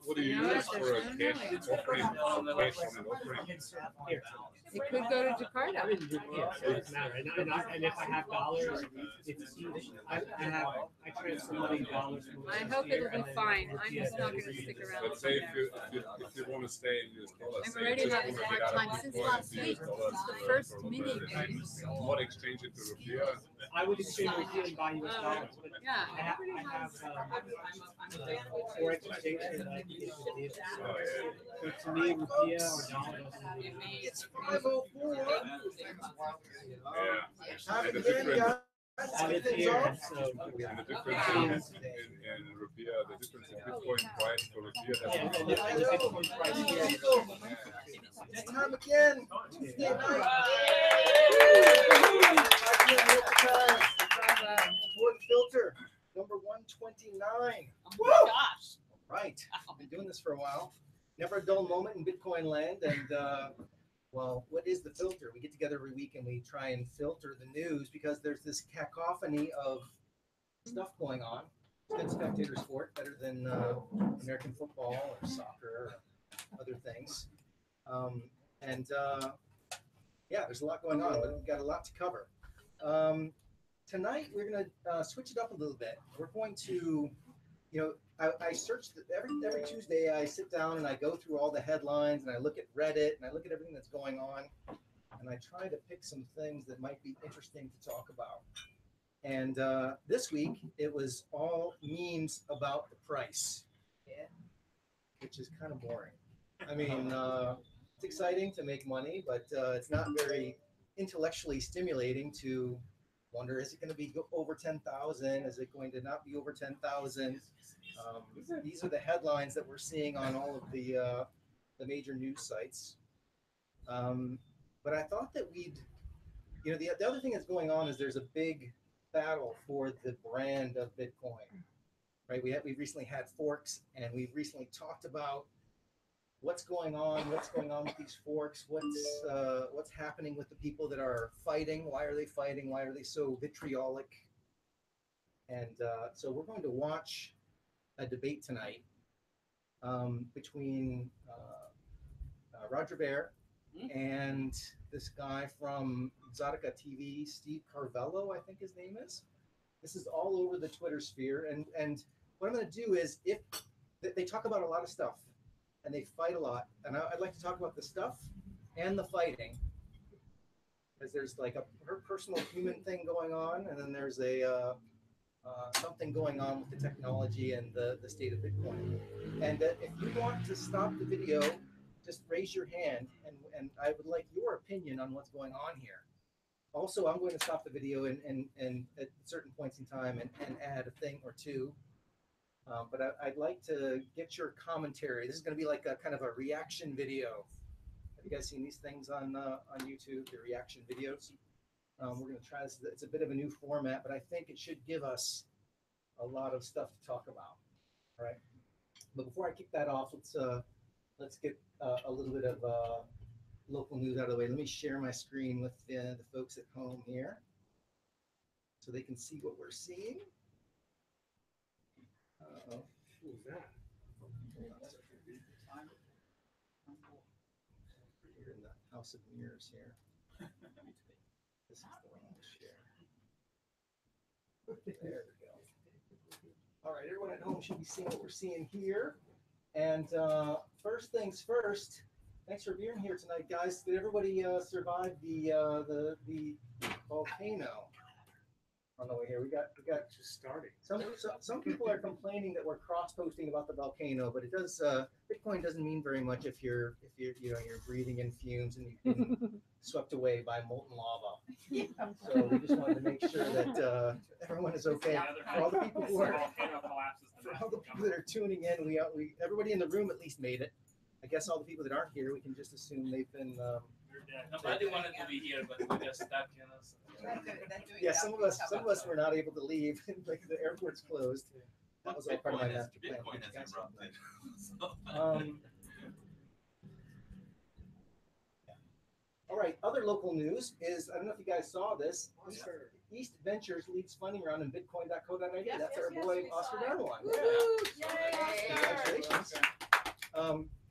What do you use for a cash offering? Cash on an offering? Here. It could go to Jakarta. Yeah, so it doesn't matter. And if I have dollars, it's I transfer money in dollars. I hope it'll be fine. I'm just not going to stick around. Let's say if you want to stay in US dollars, I'm say already just having a want to hard get out time of since Bitcoin last to week. US dollars The for first a mini little bit. news. What exchange it to rupiah? I would exchange rupiah and buy US dollars. But Yeah. I have forex exchange that I can use. So to me, rupiah or dollar doesn't. It's 5:04. Yeah. Time And the again, difference, guys. I live here, so and the difference in rupiah, the difference in Bitcoin price for rupiah. yeah, That's and the Bitcoin price here. It's time again. Tuesday night. Ford filter number 129. Oh my gosh. Right. I've been doing this for a while. Never a dull moment in Bitcoin land. And well, what is the filter? We get together every week and we try and filter the news because there's this cacophony of stuff going on. It's good spectator sport, better than American football or soccer or other things. Yeah, there's a lot going on, but we've got a lot to cover. Tonight, we're going to switch it up a little bit. We're going to, I search every Tuesday. I sit down and I go through all the headlines and I look at Reddit and I look at everything that's going on, and I try to pick some things that might be interesting to talk about. And this week it was all memes about the price, which is kind of boring. I mean, it's exciting to make money, but it's not very intellectually stimulating to wonder, is it going to be over 10,000? Is it going to not be over 10,000? These are the headlines that we're seeing on all of the major news sites. But I thought that the other thing that's going on is there's a big battle for the brand of Bitcoin, right? We've recently had forks, and we've recently talked about what's going on with these forks, what's happening with the people that are fighting, why are they fighting, why are they so vitriolic? And so we're going to watch a debate tonight between Roger Ver and this guy from Exotica TV, Steve Carvello, I think his name is. This is all over the Twitter sphere, and what I'm going to do is, if they talk about a lot of stuff and they fight a lot, and I'd like to talk about the stuff and the fighting, because there's like her personal human thing going on, and then there's a something going on with the technology and the state of Bitcoin. And if you want to stop the video, just raise your hand, and I would like your opinion on what's going on here. Also, I'm going to stop the video and at certain points in time and add a thing or two. But I'd like to get your commentary. This is going to be like a kind of a reaction video. Have you guys seen these things on YouTube, the reaction videos? We're going to try this. It's a bit of a new format, but I think it should give us a lot of stuff to talk about. All right. But before I kick that off, let's get a little bit of local news out of the way. Let me share my screen with the folks at home here, so they can see what we're seeing. Who's that? You're in the House of Mirrors here. This is the one to share. There we go. All right, everyone at home should be seeing what we're seeing here. And first things first, thanks for being here tonight, guys. Did everybody survive the volcano on the way here? We got Just starting. some people are complaining that we're cross-posting about the volcano, but it does Bitcoin doesn't mean very much if you're breathing in fumes and you've been swept away by molten lava. Yeah. So we just wanted to make sure that everyone is okay. For all the people who are that are tuning in, we everybody in the room at least made it. I guess all the people that aren't here, we can just assume they've been. Nobody wanted to be here, but we just stuck, you know. So. Yeah, some of us were not able to leave. Like the airport's closed. That was all part of my master plan. Bitcoin has erupted. All right, other local news is, I don't know if you guys saw this. East Ventures leads funding round in bitcoin.co.id. That's our boy Oscar Darwan. Yay! Congratulations.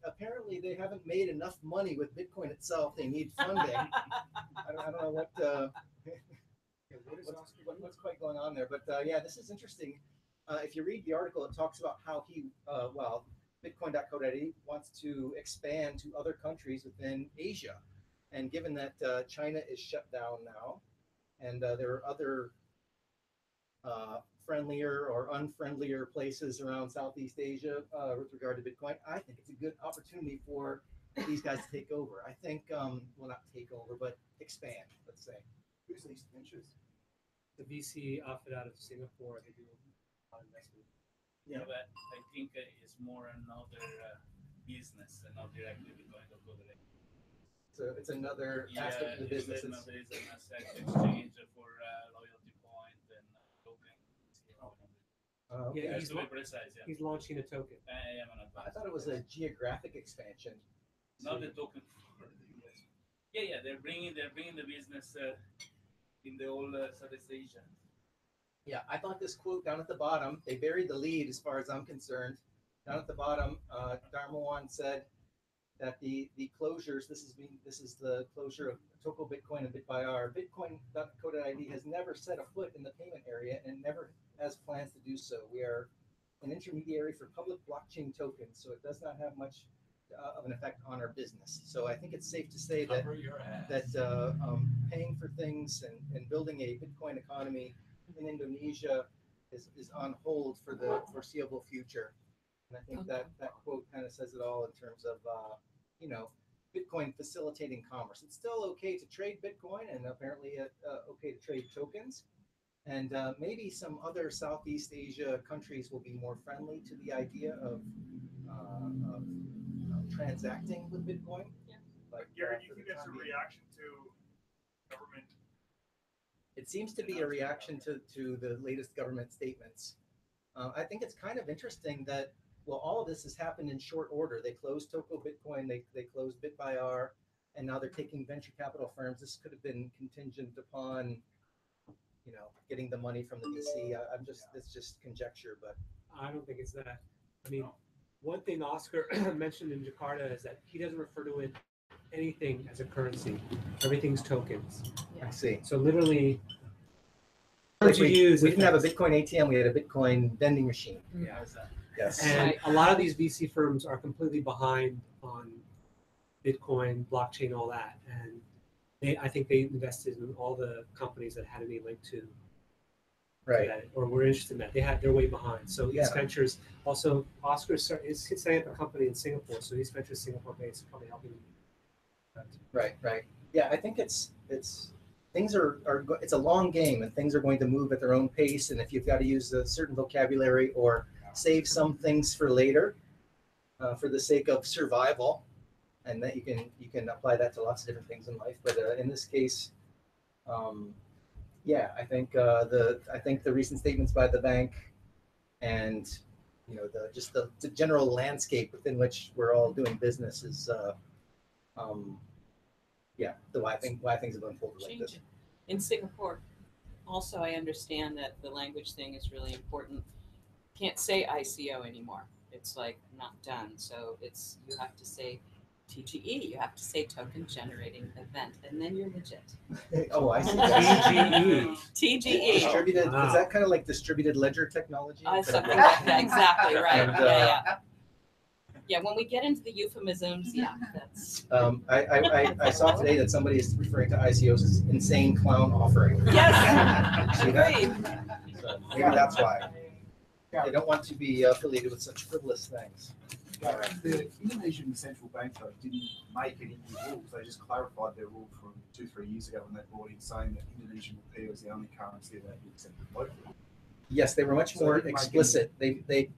apparently they haven't made enough money with Bitcoin itself. They need funding. I don't know what what's quite going on there, but yeah, this is interesting. If you read the article, it talks about how Bitcoin.co.ed wants to expand to other countries within Asia, and given that China is shut down now, and there are other friendlier or unfriendlier places around Southeast Asia with regard to Bitcoin, I think it's a good opportunity for these guys to take over. I think, well, not take over, but expand, let's say. Who's least interest? The VC outfit out of Singapore, they do a lot of investment. Yeah, but I think it's more another business and not directly going to go there. So it's another aspect of the business. There is an asset exchange for loyalty point and token. Yeah, Just to be precise, yeah. He's launching a token. I am an advisor. I thought it was a geographic expansion. Not the token for the US. Yeah, they're bringing the business in the whole Southeast Asia. Yeah, I thought this quote down at the bottom, they buried the lead as far as I'm concerned. Down at the bottom, Dharmawan said that the closures, this is the closure of Toko Bitcoin and BitBuyR. Bitcoin.co.id has never set a foot in the payment area and never has plans to do so. We are an intermediary for public blockchain tokens, so it does not have much of an effect on our business. So I think it's safe to say that paying for things and building a Bitcoin economy in Indonesia is on hold for the foreseeable future. And I think that quote kind of says it all in terms of, Bitcoin facilitating commerce. It's still okay to trade Bitcoin and apparently okay to trade tokens. And maybe some other Southeast Asia countries will be more friendly to the idea of transacting with Bitcoin. Yeah. But Gary, do you think that's a reaction to government? It seems to be a reaction to the latest government statements. I think it's kind of interesting that, well, all of this has happened in short order. They closed Toko Bitcoin, they closed BitBuyR, and now they're taking venture capital firms. This could have been contingent upon, getting the money from the VC. It's just conjecture, but I don't think it's that. I mean, one thing Oscar mentioned in Jakarta is that he doesn't refer to it anything as a currency. Everything's tokens. I see. So literally, We didn't have a Bitcoin ATM. We had a Bitcoin vending machine. Yeah. Yes. And a lot of these VC firms are completely behind on Bitcoin, blockchain, all that. And I think they invested in all the companies that had any link to that, or were interested in that. They're way behind. So East Ventures, also Oscar is setting up a company in Singapore. So East Ventures Singapore based, probably helping. Right. Yeah, I think it's things it's a long game, and things are going to move at their own pace. And if you've got to use a certain vocabulary or save some things for later, for the sake of survival, and that you can apply that to lots of different things in life. But in this case, I think the recent statements by the bank, and the general landscape within which we're all doing business is why things have unfolded like this. In Singapore, also, I understand that the language thing is really important. Can't say ICO anymore. It's like not done. So you have to say TGE. You have to say token generating event, and then you're legit. Oh, I see. TGE. TGE. Distributed. Wow. Is that kind of like distributed ledger technology? Something like that. Exactly right. And, yeah, when we get into the euphemisms, that's. I saw today that somebody is referring to ICOs as insane clown offering. Yes, agreed. So maybe that's why. They don't want to be affiliated with such frivolous things. The Indonesian central bank, though, didn't make any new rules. They just clarified their rule from 2-3 years ago when they brought in saying that Indonesian rupiah was the only currency that would be accepted locally. Yes, they were much more explicit. They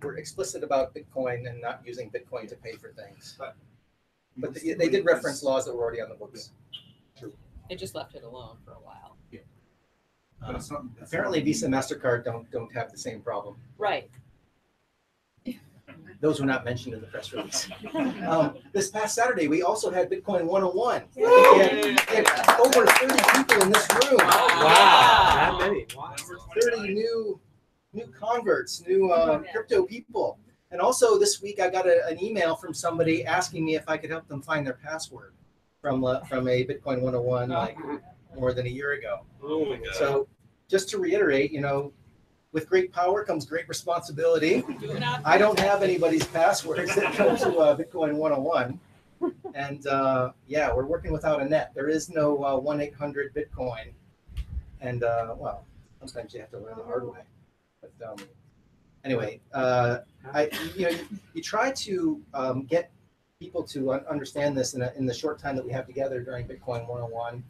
were explicit about Bitcoin and not using Bitcoin to pay for things. But they did reference laws that were already on the books. True. They just left it alone for a while. Yeah. But it's not, apparently, Visa, MasterCard don't have the same problem. Right. Those were not mentioned in the press release. This past Saturday, we also had Bitcoin 101. We had over 30 people in this room. Wow. That many. Wow. 30 new converts, new crypto people. And also this week I got an email from somebody asking me if I could help them find their password from a Bitcoin 101 like more than a year ago. Oh my God. So just to reiterate, with great power comes great responsibility. I don't have anybody's passwords that come to Bitcoin 101. And yeah, we're working without a net. There is no 1-800 Bitcoin. And well, sometimes you have to learn the hard way. But anyway, you try to get people to understand this in the short time that we have together during Bitcoin 101.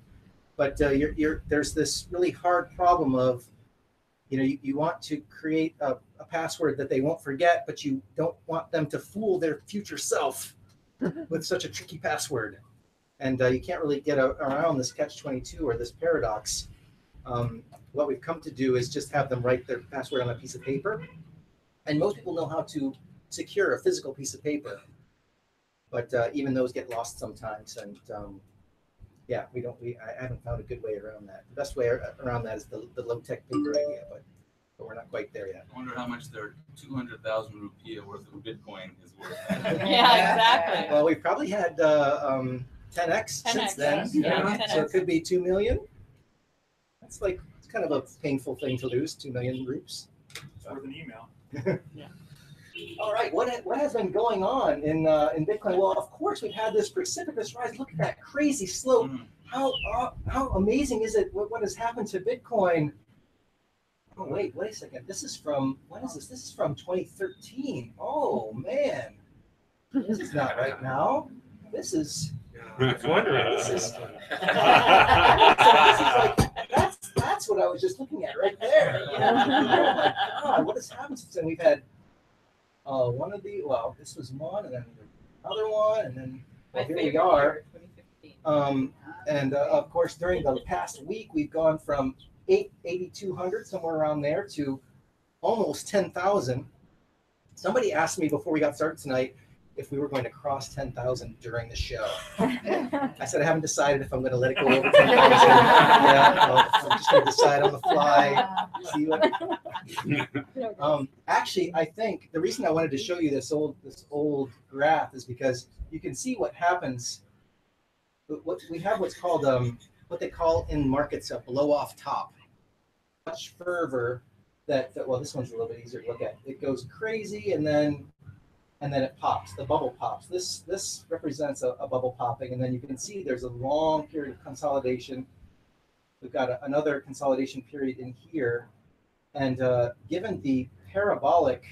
But there's this really hard problem of, you want to create a password that they won't forget, but you don't want them to fool their future self with such a tricky password. And you can't really get around this catch-22 or this paradox. What we've come to do is just have them write their password on a piece of paper. And most people know how to secure a physical piece of paper. But even those get lost sometimes. And yeah, I haven't found a good way around that. The best way around that is the low-tech paper idea, but we're not quite there yet. I wonder how much their 200,000 rupiah worth of Bitcoin is worth. Yeah, exactly. Well, we've probably had 10x since then. Yeah, 10x. So it could be 2 million. That's it's kind of a painful thing to lose, 2 million rupees. It's worth an email. Yeah. All right, what has been going on in Bitcoin? Well, of course, we've had this precipitous rise. Look at that crazy slope. How amazing is it? What has happened to Bitcoin? Oh, wait a second. This is from, when is this? This is from 2013. Oh, man. This is not right now. This is, I was wondering. this is that's what I was just looking at right there. Oh my God, what has happened since then? We've had one of the, this was one, and then another one, and then here we are. And of course, during the past week, we've gone from 8,200, somewhere around there, to almost 10,000. Somebody asked me before we got started tonight if we were going to cross 10,000 during the show. I said I haven't decided if I'm going to let it go over 10,000. Yeah, I'm just going to decide on the fly. See what? Actually, I think the reason I wanted to show you this old graph is because you can see what happens. We have what's called what they call in markets a blow-off top. Much fervor that well, this one's a little bit easier to look at. It goes crazy and then it pops. The bubble pops. This represents a bubble popping, and then you can see there's a long period of consolidation. We've got another consolidation period in here, and given the parabolic,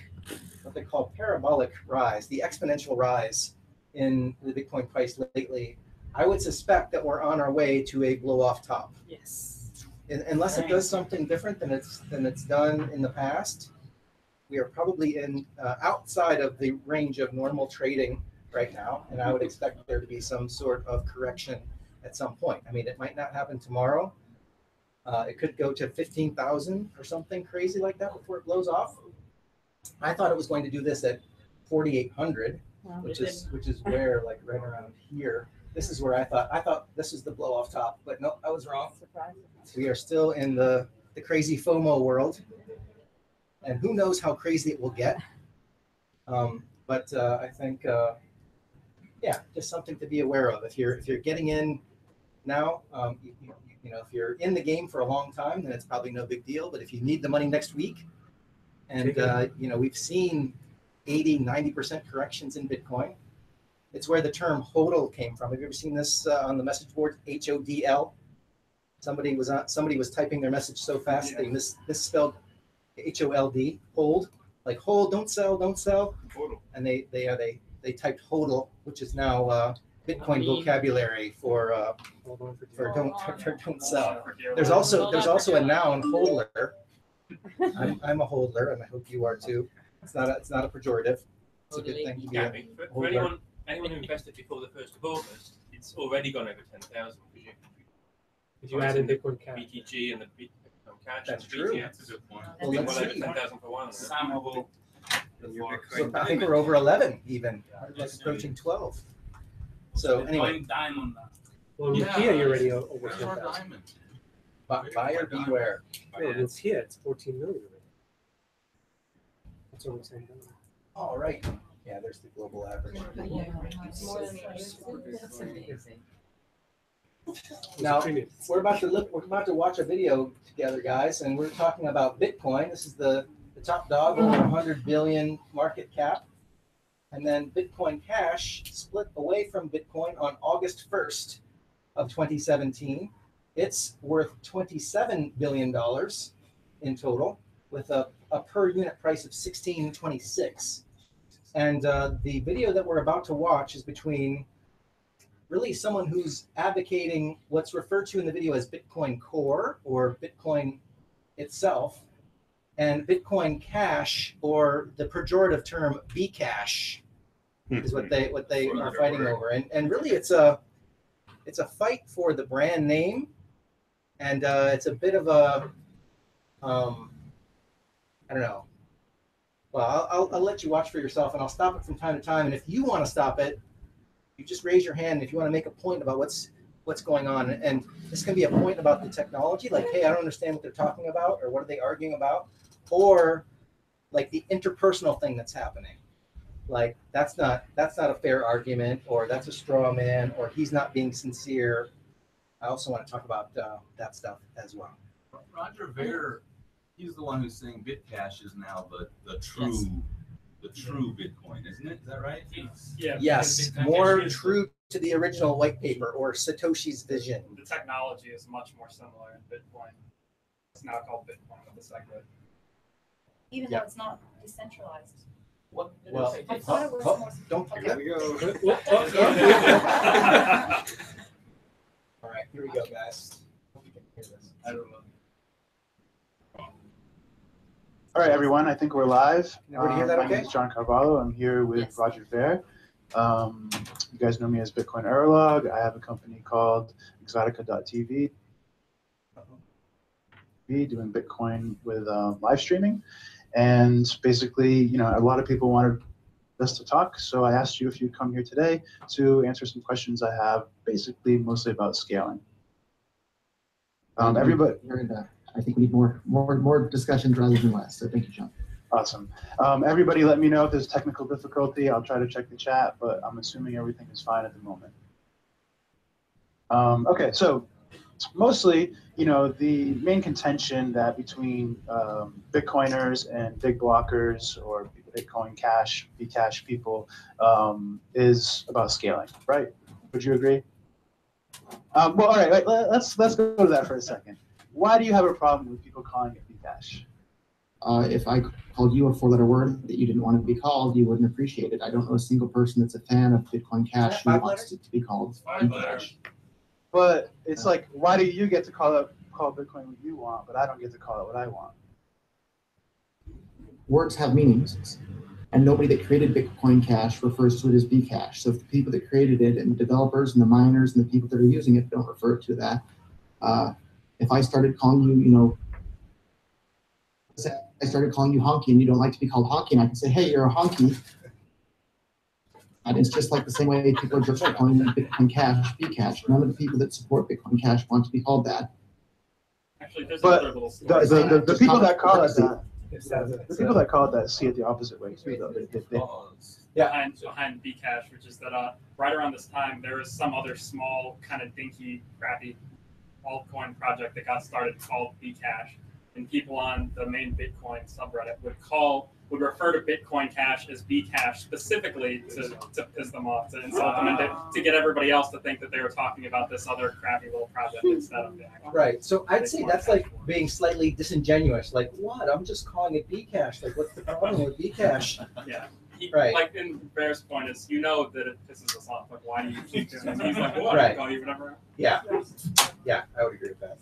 what they call parabolic rise, the exponential rise in the Bitcoin price lately, I would suspect that we're on our way to a blow-off top. Yes. Unless it does something different than it's done in the past, we are probably outside of the range of normal trading right now, and I would expect there to be some sort of correction at some point. I mean, it might not happen tomorrow. It could go to 15,000 or something crazy like that before it blows off. I thought it was going to do this at 4,800, which is where right around here. This is where I thought this is the blow off top, but no, I was wrong. We are still in the crazy FOMO world, and who knows how crazy it will get. But I think, yeah, just something to be aware of. If you're getting in now, if you're in the game for a long time, then it's probably no big deal. But if you need the money next week, and we've seen 80-90% corrections in Bitcoin. It's where the term HODL came from. Have you ever seen this on the message board? HODL. Somebody was typing their message so fast they misspelled HOLD. Hold, like hold, don't sell. And they typed HODL, which is now Bitcoin vocabulary for don't sell. There's also a noun, hodler. I'm a hodler, and I hope you are too. It's not a pejorative. It's a good thing to be a for anyone who invested before the 1st of August, it's already gone over 10,000. If you add in Bitcoin Cash. BTG and the Bitcoin Cash. That's and true. BTC. That's a good point. Well, let's over see. 10,000 for one. Some will. So I think we're over 11 even, like approaching 12. So anyway, Going diamond now. Well, Yeah. Rupiah, you're already over Where's our 10,000. diamond? buyer beware. No, Rupiah, it's 14 million already. That's what I'm saying. All right. Yeah, there's the global average. That's amazing. Now we're about to watch a video together, guys, and we're talking about Bitcoin. This is the top dog, over 100 billion market cap. And then Bitcoin Cash split away from Bitcoin on August 1st of 2017. It's worth $27 billion in total, with a per unit price of $16.26. And the video that we're about to watch is between really someone who's advocating what's referred to in the video as Bitcoin Core, or Bitcoin itself, and Bitcoin Cash, or the pejorative term Bcash, is what they are fighting over. And really it's a fight for the brand name, and it's a bit of a I don't know. Well, I'll let you watch for yourself, and I'll stop it from time to time. And if you want to stop it, you just raise your hand if you want to make a point about what's going on. And this can be a point about the technology, like, hey, I don't understand what they're talking about, or what are they arguing about, or like the interpersonal thing that's happening. Like that's not a fair argument, or that's a straw man, or he's not being sincere. I also want to talk about that stuff as well. Roger Ver, he's the one who's saying Bitcash is now the true Bitcoin, isn't it? Is that right? Yeah. Yes, more true to the original white paper, or Satoshi's vision. The technology is much more similar in Bitcoin. It's now called Bitcoin with the SegWit. Even though it's not decentralized. Well, I thought it was more. don't do Okay. that. All right, here we go, guys. Hope you can hear this. I don't know. All right, everyone. I think we're live. Can everybody hear that My okay? name is John Carvalho. I'm here with Yes. Roger Ver. You guys know me as Bitcoin Erlog. I have a company called Exotica.tv, doing Bitcoin with live streaming. And basically, a lot of people wanted us to talk, so I asked you if you'd come here today to answer some questions I have, basically mostly about scaling. Everybody. I think we need more discussions rather than less. So thank you, John. Awesome. Everybody let me know if there's technical difficulty. I'll try to check the chat, but I'm assuming everything is fine at the moment. Okay, so mostly, the main contention that between Bitcoiners and big blockers, or Bitcoin Cash, Bcash people, is about scaling, right? Would you agree? Well, all right, let's go to that for a second. Why do you have a problem with people calling it Bcash? If I called you a four-letter word that you didn't want to be called, you wouldn't appreciate it. I don't know a single person that's a fan of Bitcoin Cash who wants it to be called Bcash. But it's like, why do you get to call Bitcoin what you want, but I don't get to call it what I want? Words have meanings, and nobody that created Bitcoin Cash refers to it as Bcash. So if the people that created it, and the developers and the miners and the people that are using it don't refer to that, if I started calling you, I started calling you honky, and you don't like to be called honky, and I can say, hey, you're a honky. And it's just like the same way people are just calling Bitcoin Cash Bcash. None of the people that support Bitcoin Cash want to be called that. Actually, there's But another little story. the people that call it that, the people that call it that see it the opposite way too, though. Behind Bcash, which is that right around this time there was some other small kind of dinky, crappy altcoin project that got started called Bcash, and people on the main Bitcoin subreddit would refer to Bitcoin Cash as Bcash specifically to piss them off, to insult them, and to get everybody else to think that they were talking about this other crappy little project instead of the actual. Right. So I'd say that's like being slightly disingenuous. Like, what? I'm just calling it Bcash. Like, what's the problem with Bcash? Yeah. Right. Like in Bear's point is, that it pisses us off. Like, why do you keep doing this? He's like, what? Right. Call you whatever. Yeah. Yeah, I would agree with that.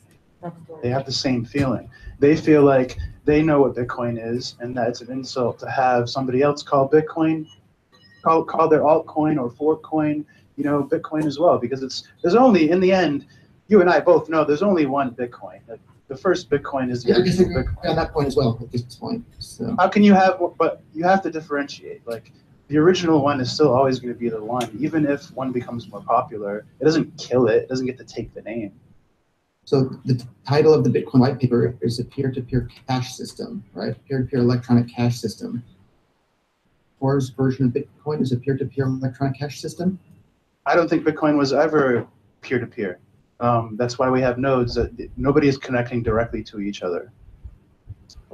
They have the same feeling. They feel like they know what Bitcoin is, and that it's an insult to have somebody else call Bitcoin, call their altcoin or fork coin, Bitcoin as well, because there's only, in the end, you and I both know there's only one Bitcoin. Like, the first Bitcoin is the original Bitcoin. On that point as well, at this point. So. How can you have, but you have to differentiate. Like, the original one is still always going to be the one, even if one becomes more popular. It doesn't kill it. It doesn't get to take the name. So the title of the Bitcoin white paper is a peer-to-peer cash system, right? Peer-to-peer electronic cash system. core's version of Bitcoin is a peer-to-peer electronic cash system? I don't think Bitcoin was ever peer-to-peer. That's why we have nodes that nobody is connecting directly to each other.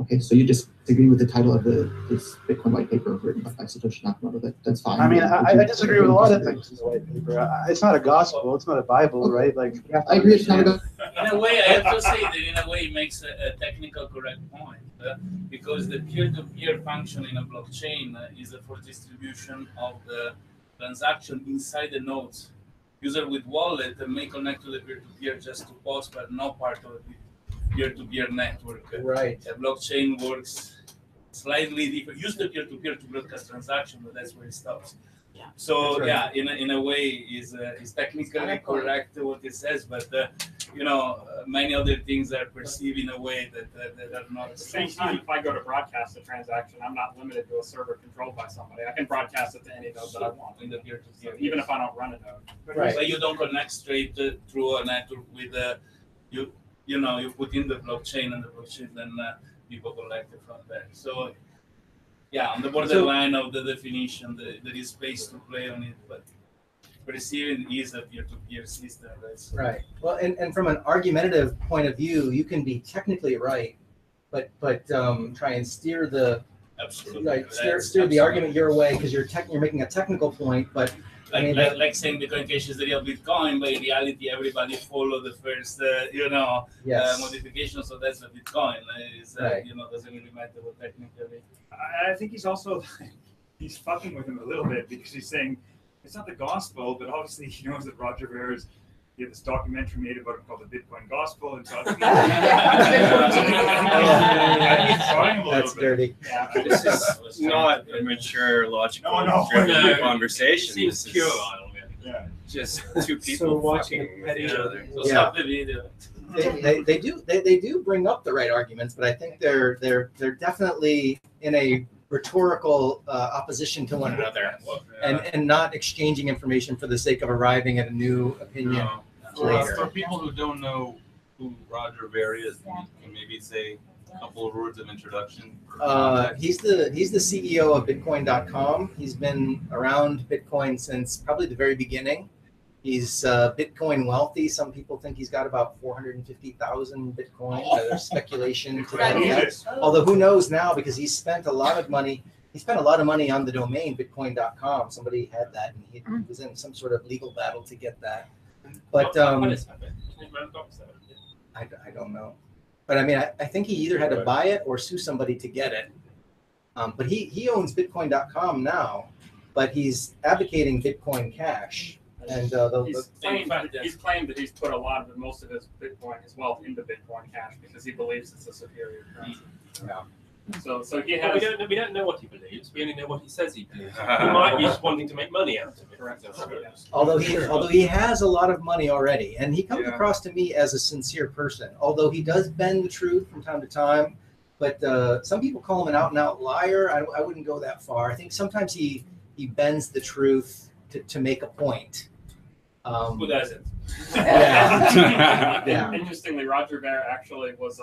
Okay, so you disagree with the title of this Bitcoin white paper written by Satoshi Nakamoto. That's fine. I mean, I disagree with a lot of things in the white paper. It's not a gospel. It's not a Bible, right? Like, I agree. It's not a gospel. In a way, I have to say that in a way it makes a technical correct point because the peer-to-peer function in a blockchain is for distribution of the transaction inside the nodes. User with wallet may connect to the peer-to-peer just to post, but not part of the peer-to-peer network. Right. The blockchain works slightly different. Use the peer-to-peer to broadcast transaction, but that's where it stops. Yeah. So That's right. yeah, in a way, is technically correct what it says, but many other things are perceived in a way that are not. At the same time, if I go to broadcast a transaction, I'm not limited to a server controlled by somebody. I can broadcast it to any node that I want, in the peer-to-peer, even if I don't run a node. Right. But you don't connect straight through a network with you put in the blockchain and the blockchain then people collect it from there. So yeah, on the borderline of the definition, there is space to play on it, but receiving is a peer-to-peer system. Right. Right. Well, and from an argumentative point of view, you can be technically right, but try and steer the steer the argument your way because you're making a technical point, but. Like saying Bitcoin Cash is the real Bitcoin, but in reality, everybody follow the first, modification. So that's the Bitcoin. Right. Doesn't really matter what technically. I think he's also he's fucking with him a little bit because he's saying it's not the gospel, but obviously he knows that Roger Ver he had this documentary made about him called the Bitcoin Gospel, and so that's dirty. Yeah, this is not a mature, logical conversation. It seems pure. Yeah. Just two people watching with each other. So stop the video. They do bring up the right arguments, but I think they're definitely in a rhetorical opposition to one another, and not exchanging information for the sake of arriving at a new opinion. For people who don't know who Roger Ver is, can you maybe say a couple of words of introduction? He's the CEO of Bitcoin.com. He's been around Bitcoin since probably the very beginning. He's Bitcoin wealthy. Some people think he's got about 450,000 Bitcoin. There's speculation to that effect. Although who knows now, because he spent a lot of money. He spent a lot of money on the domain Bitcoin.com. Somebody had that, and he was in some sort of legal battle to get that. But I don't know. But I mean, I think he either had to buy it or sue somebody to get it. But he owns Bitcoin.com now, but he's advocating Bitcoin Cash. And he's claimed that he's put most of his Bitcoin, his wealth, into Bitcoin Cash because he believes it's a superior currency. Yeah. So he has. We don't know what he believes. We only know what he says he believes. He might be just wanting to make money out of it. Correct. Although he has a lot of money already, and he comes across to me as a sincere person. Although he does bend the truth from time to time, but some people call him an out-and-out liar. I wouldn't go that far. I think sometimes he bends the truth to make a point. Who doesn't? Yeah. Interestingly, Roger Ver actually was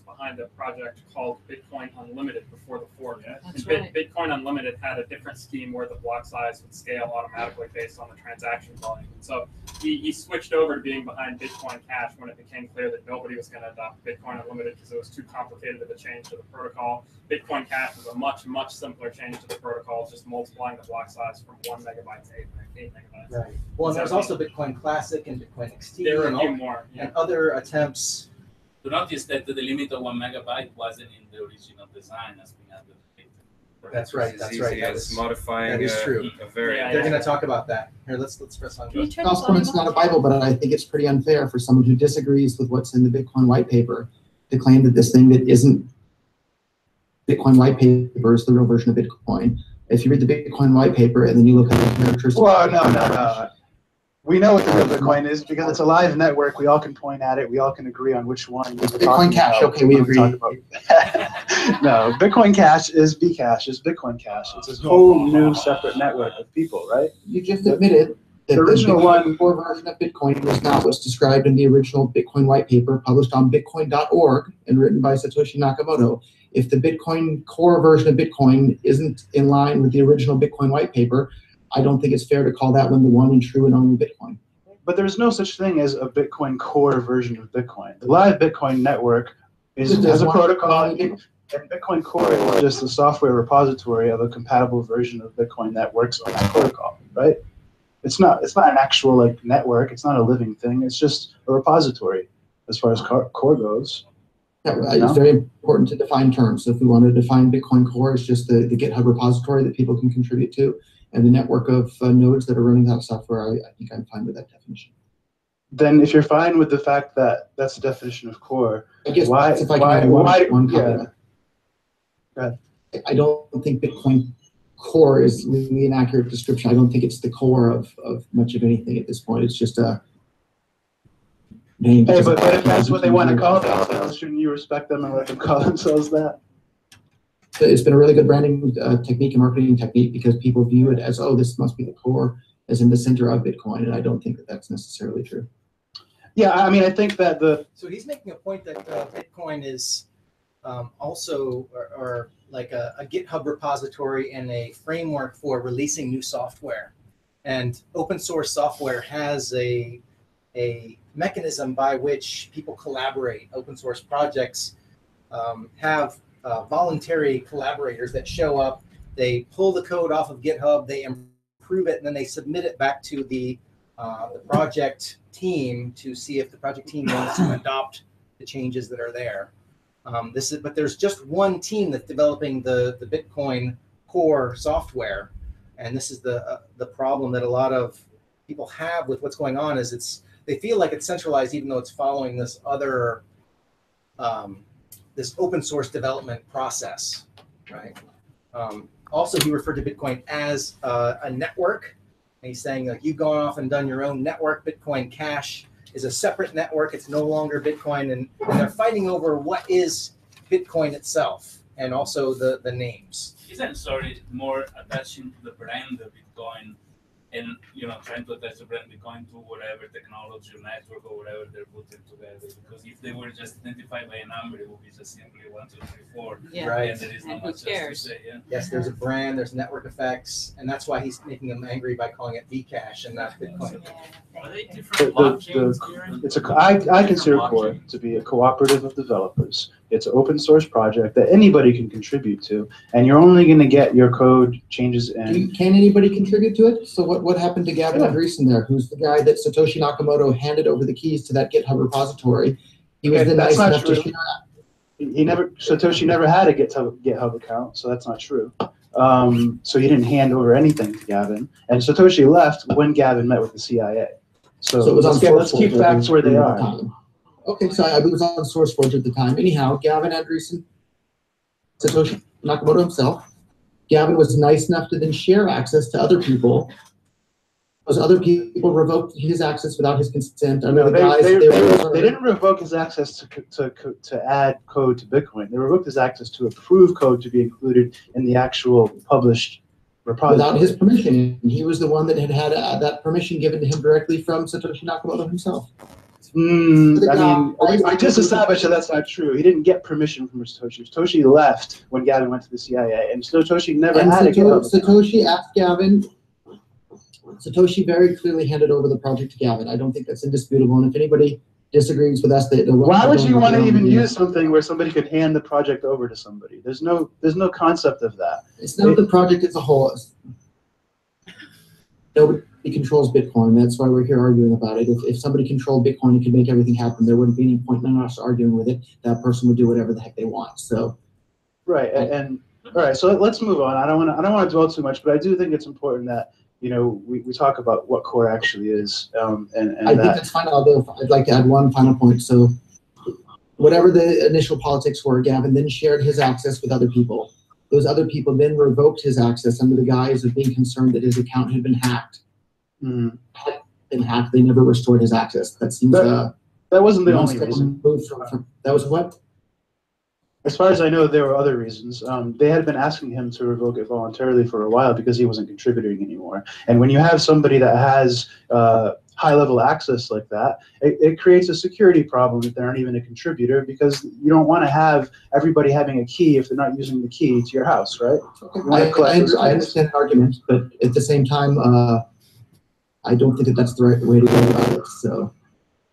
behind a project called Bitcoin Unlimited before the fork. That's And right. Bitcoin Unlimited had a different scheme where the block size would scale automatically based on the transaction volume. And so he switched over to being behind Bitcoin Cash when it became clear that nobody was going to adopt Bitcoin Unlimited because it was too complicated of a change to the protocol. Bitcoin Cash was a much, much simpler change to the protocol, just multiplying the block size from 1 megabyte to 8 megabytes. Right. Well, and there's also Bitcoin Classic and Bitcoin XT There are and, a few more. and other attempts. To notice that the limit of 1 megabyte wasn't in the original design as being advocated. That's right. That's right. That is modifying that is true. a very. They're going to talk about that. Here, let's press on. Gospel is not a Bible, but I think it's pretty unfair for someone who disagrees with what's in the Bitcoin white paper to claim that this thing that isn't Bitcoin white paper is the real version of Bitcoin. If you read the Bitcoin white paper and then you look at the characteristics. Well, no. We know what the real Bitcoin is because it's a live network. We all can point at it. We all can agree on which one. Bitcoin Cash. Okay, we agree. No, Bitcoin Cash is Bcash, is Bitcoin Cash. It's a whole new separate network of people, right? You just admitted that the original core version of Bitcoin was not what's described in the original Bitcoin white paper published on Bitcoin.org and written by Satoshi Nakamoto. if the Bitcoin core version of Bitcoin isn't in line with the original Bitcoin white paper, I don't think it's fair to call that one the one and true and only Bitcoin. But there's no such thing as a Bitcoin core version of Bitcoin. The live Bitcoin network has a protocol, and Bitcoin core is just a software repository of a compatible version of Bitcoin that works on that protocol, right? It's not an actual like network. It's not a living thing. It's just a repository as far as core goes. Yeah, it's very important to define terms. So if we want to define Bitcoin core, it's just the GitHub repository that people can contribute to, and the network of nodes that are running that software. I think I'm fine with that definition. Then, if you're fine with the fact that that's the definition of core, I guess why? if I can add one comment. Yeah. I don't think Bitcoin core is really an accurate description. I don't think it's the core of much of anything at this point. It's just a name. Hey, but if that's what they want to call themselves, shouldn't you respect them and let them call themselves that? It's been a really good branding technique and marketing technique because people view it as, oh, this must be the core, as in the center of Bitcoin, and I don't think that that's necessarily true. Yeah, I mean, I think that So he's making a point that Bitcoin is also or like a GitHub repository and a framework for releasing new software. And open source software has a mechanism by which people collaborate. Open source projects have voluntary collaborators that show up. They pull the code off of GitHub, they improve it, and then they submit it back to the project team to see if the project team wants to adopt the changes that are there. But there's just one team that's developing the Bitcoin core software, and this is the problem that a lot of people have with what's going on. Is they feel like it's centralized, even though it's following this other this open source development process, right? Also, he referred to Bitcoin as a network. And he's saying, like, you've gone off and done your own network. Bitcoin Cash is a separate network. It's no longer Bitcoin. And they're fighting over what is Bitcoin itself and also the names. Isn't more attaching to the brand of Bitcoin and, trying to attach the brand Bitcoin to whatever technology or network or whatever they're putting together? Because if they were just identified by a number, it would be just simply 1, 2, 3, 4. Yeah. Right. And there is not much else to say. Yeah. Yes, there's a brand, there's network effects, and that's why he's making them angry by calling it Bcash and not Bitcoin. Are they different blockchains? I consider core to be a cooperative of developers. It's an open source project that anybody can contribute to, and you're only going to get your code changes in. Can anybody contribute to it? So what happened to Gavin Andresen there, who's the guy that Satoshi Nakamoto handed over the keys to that GitHub repository? He was then nice enough to share. Satoshi never had a GitHub account, so that's not true. So he didn't hand over anything to Gavin, and Satoshi left when Gavin met with the CIA. So it was let's keep facts where they are. Okay, so I was on SourceForge at the time. Anyhow, Gavin Andresen, Satoshi Nakamoto himself, Gavin was nice enough to then share access to other people. Those other people revoked his access without his consent. No, they didn't revoke his access to add code to Bitcoin. They revoked his access to approve code to be included in the actual published repository. Without his permission. He was the one that had that permission given to him directly from Satoshi Nakamoto himself. I just established that that's not true. He didn't get permission from Satoshi. Satoshi left when Gavin went to the CIA, and Satoshi never had a GitHub account. Satoshi asked Gavin. Satoshi very clearly handed over the project to Gavin. I don't think that's indisputable. And if anybody disagrees with us, why would you want to even use something where somebody could hand the project over to somebody? There's no concept of that. It's not the project as a whole. Nobody controls Bitcoin. That's why we're here arguing about it. If somebody controlled Bitcoin and could make everything happen, there wouldn't be any point in us arguing with it. That person would do whatever the heck they want. So, right. And all right. So let's move on. I don't want to dwell too much, but I do think it's important that we talk about what core actually is. And I think that's fine. I'd like to add one final point. So, whatever the initial politics were, Gavin then shared his access with other people. Those other people then revoked his access under the guise of being concerned that his account had been hacked. Had been hacked, they never restored his access. That seems that wasn't the only reason. That was what? As far as I know, there were other reasons. They had been asking him to revoke it voluntarily for a while because he wasn't contributing anymore. And when you have somebody that has high-level access like that, it creates a security problem if they aren't even a contributor, because you don't want to have everybody having a key if they're not using the key to your house, right? I understand the argument, but at the same time, I don't think that that's the right way to go about it. So.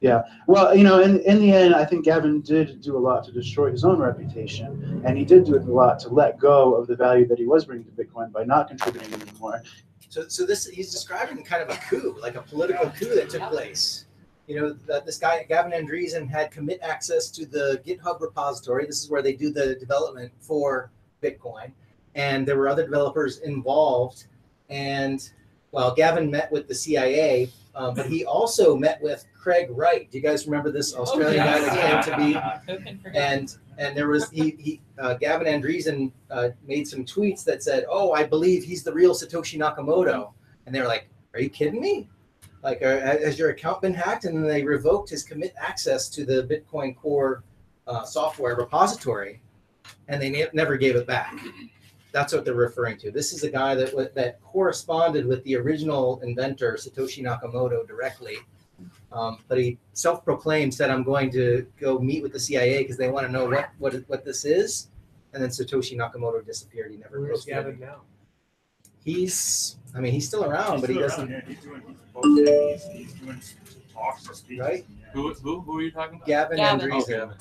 Yeah, well, you know, in the end, I think Gavin did do a lot to destroy his own reputation, and he did do a lot to let go of the value that he was bringing to Bitcoin by not contributing anymore. So this, he's describing kind of a coup, like a political coup that took place. You know, that this guy Gavin Andreessen had commit access to the GitHub repository. This is where they do the development for Bitcoin, and there were other developers involved. And well, Gavin met with the CIA, but he also met with Craig Wright. Do you guys remember this Australian guy that came to be? And there was Gavin Andreessen made some tweets that said, "Oh, I believe he's the real Satoshi Nakamoto," and they were like, "Are you kidding me? Like, has your account been hacked?" And then they revoked his commit access to the Bitcoin Core software repository, and they never gave it back. That's what they're referring to. This is a guy that corresponded with the original inventor, Satoshi Nakamoto, directly. But he self-proclaimed, said, "I'm going to go meet with the CIA because they want to know what this is." And then Satoshi Nakamoto disappeared. He never. Where's Gavin now? He's still around, but he doesn't. Yeah, he's doing talks or speeches. Right? Who are you talking about? Gavin Andreessen.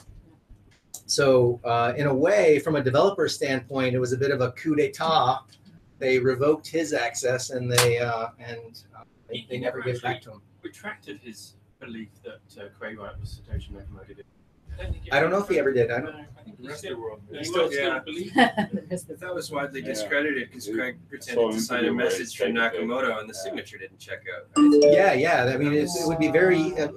So in a way, from a developer standpoint, it was a bit of a coup d'état. They revoked his access, and they never gave it back to him. Retracted his belief that Craig Wright was Satoshi Nakamoto. I don't know if he ever did. I think he still believed it. That was widely discredited because Craig pretended to sign a message from Nakamoto and the signature didn't check out. Yeah. I mean, it would be a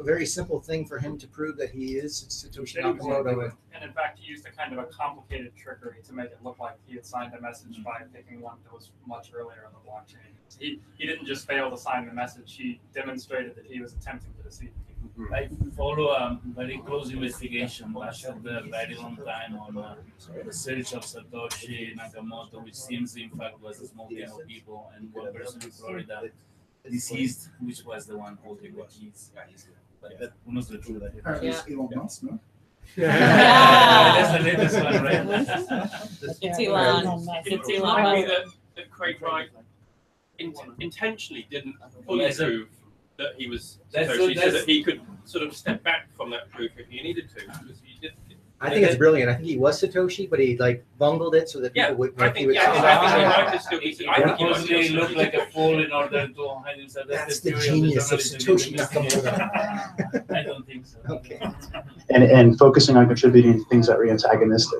very simple thing for him to prove that he is Satoshi Nakamoto. And in fact, he used a kind of a complicated trickery to make it look like he had signed a message by picking one that was much earlier on the blockchain. He didn't just fail to sign the message; he demonstrated that he was attempting to deceive people. I follow a very close investigation lasted a very long time on the search of Satoshi Nakamoto, which seems in fact was a small team of people and one person in Florida deceased, which was the one holding the keys. But that was the truth. Elon Musk, no? That's the latest one, right? It's Elon. It might be that Craig Wright intentionally didn't fully prove that he was Satoshi, so that he could sort of step back from that proof if he needed to. I think it's brilliant. I think he was Satoshi, but he bungled it so that people would. I think he might still be. I think he looked like a fool in order to hide himself. That's the genius of Satoshi Nakamoto. I don't think so. Okay. And focusing on contributing to things that were antagonistic.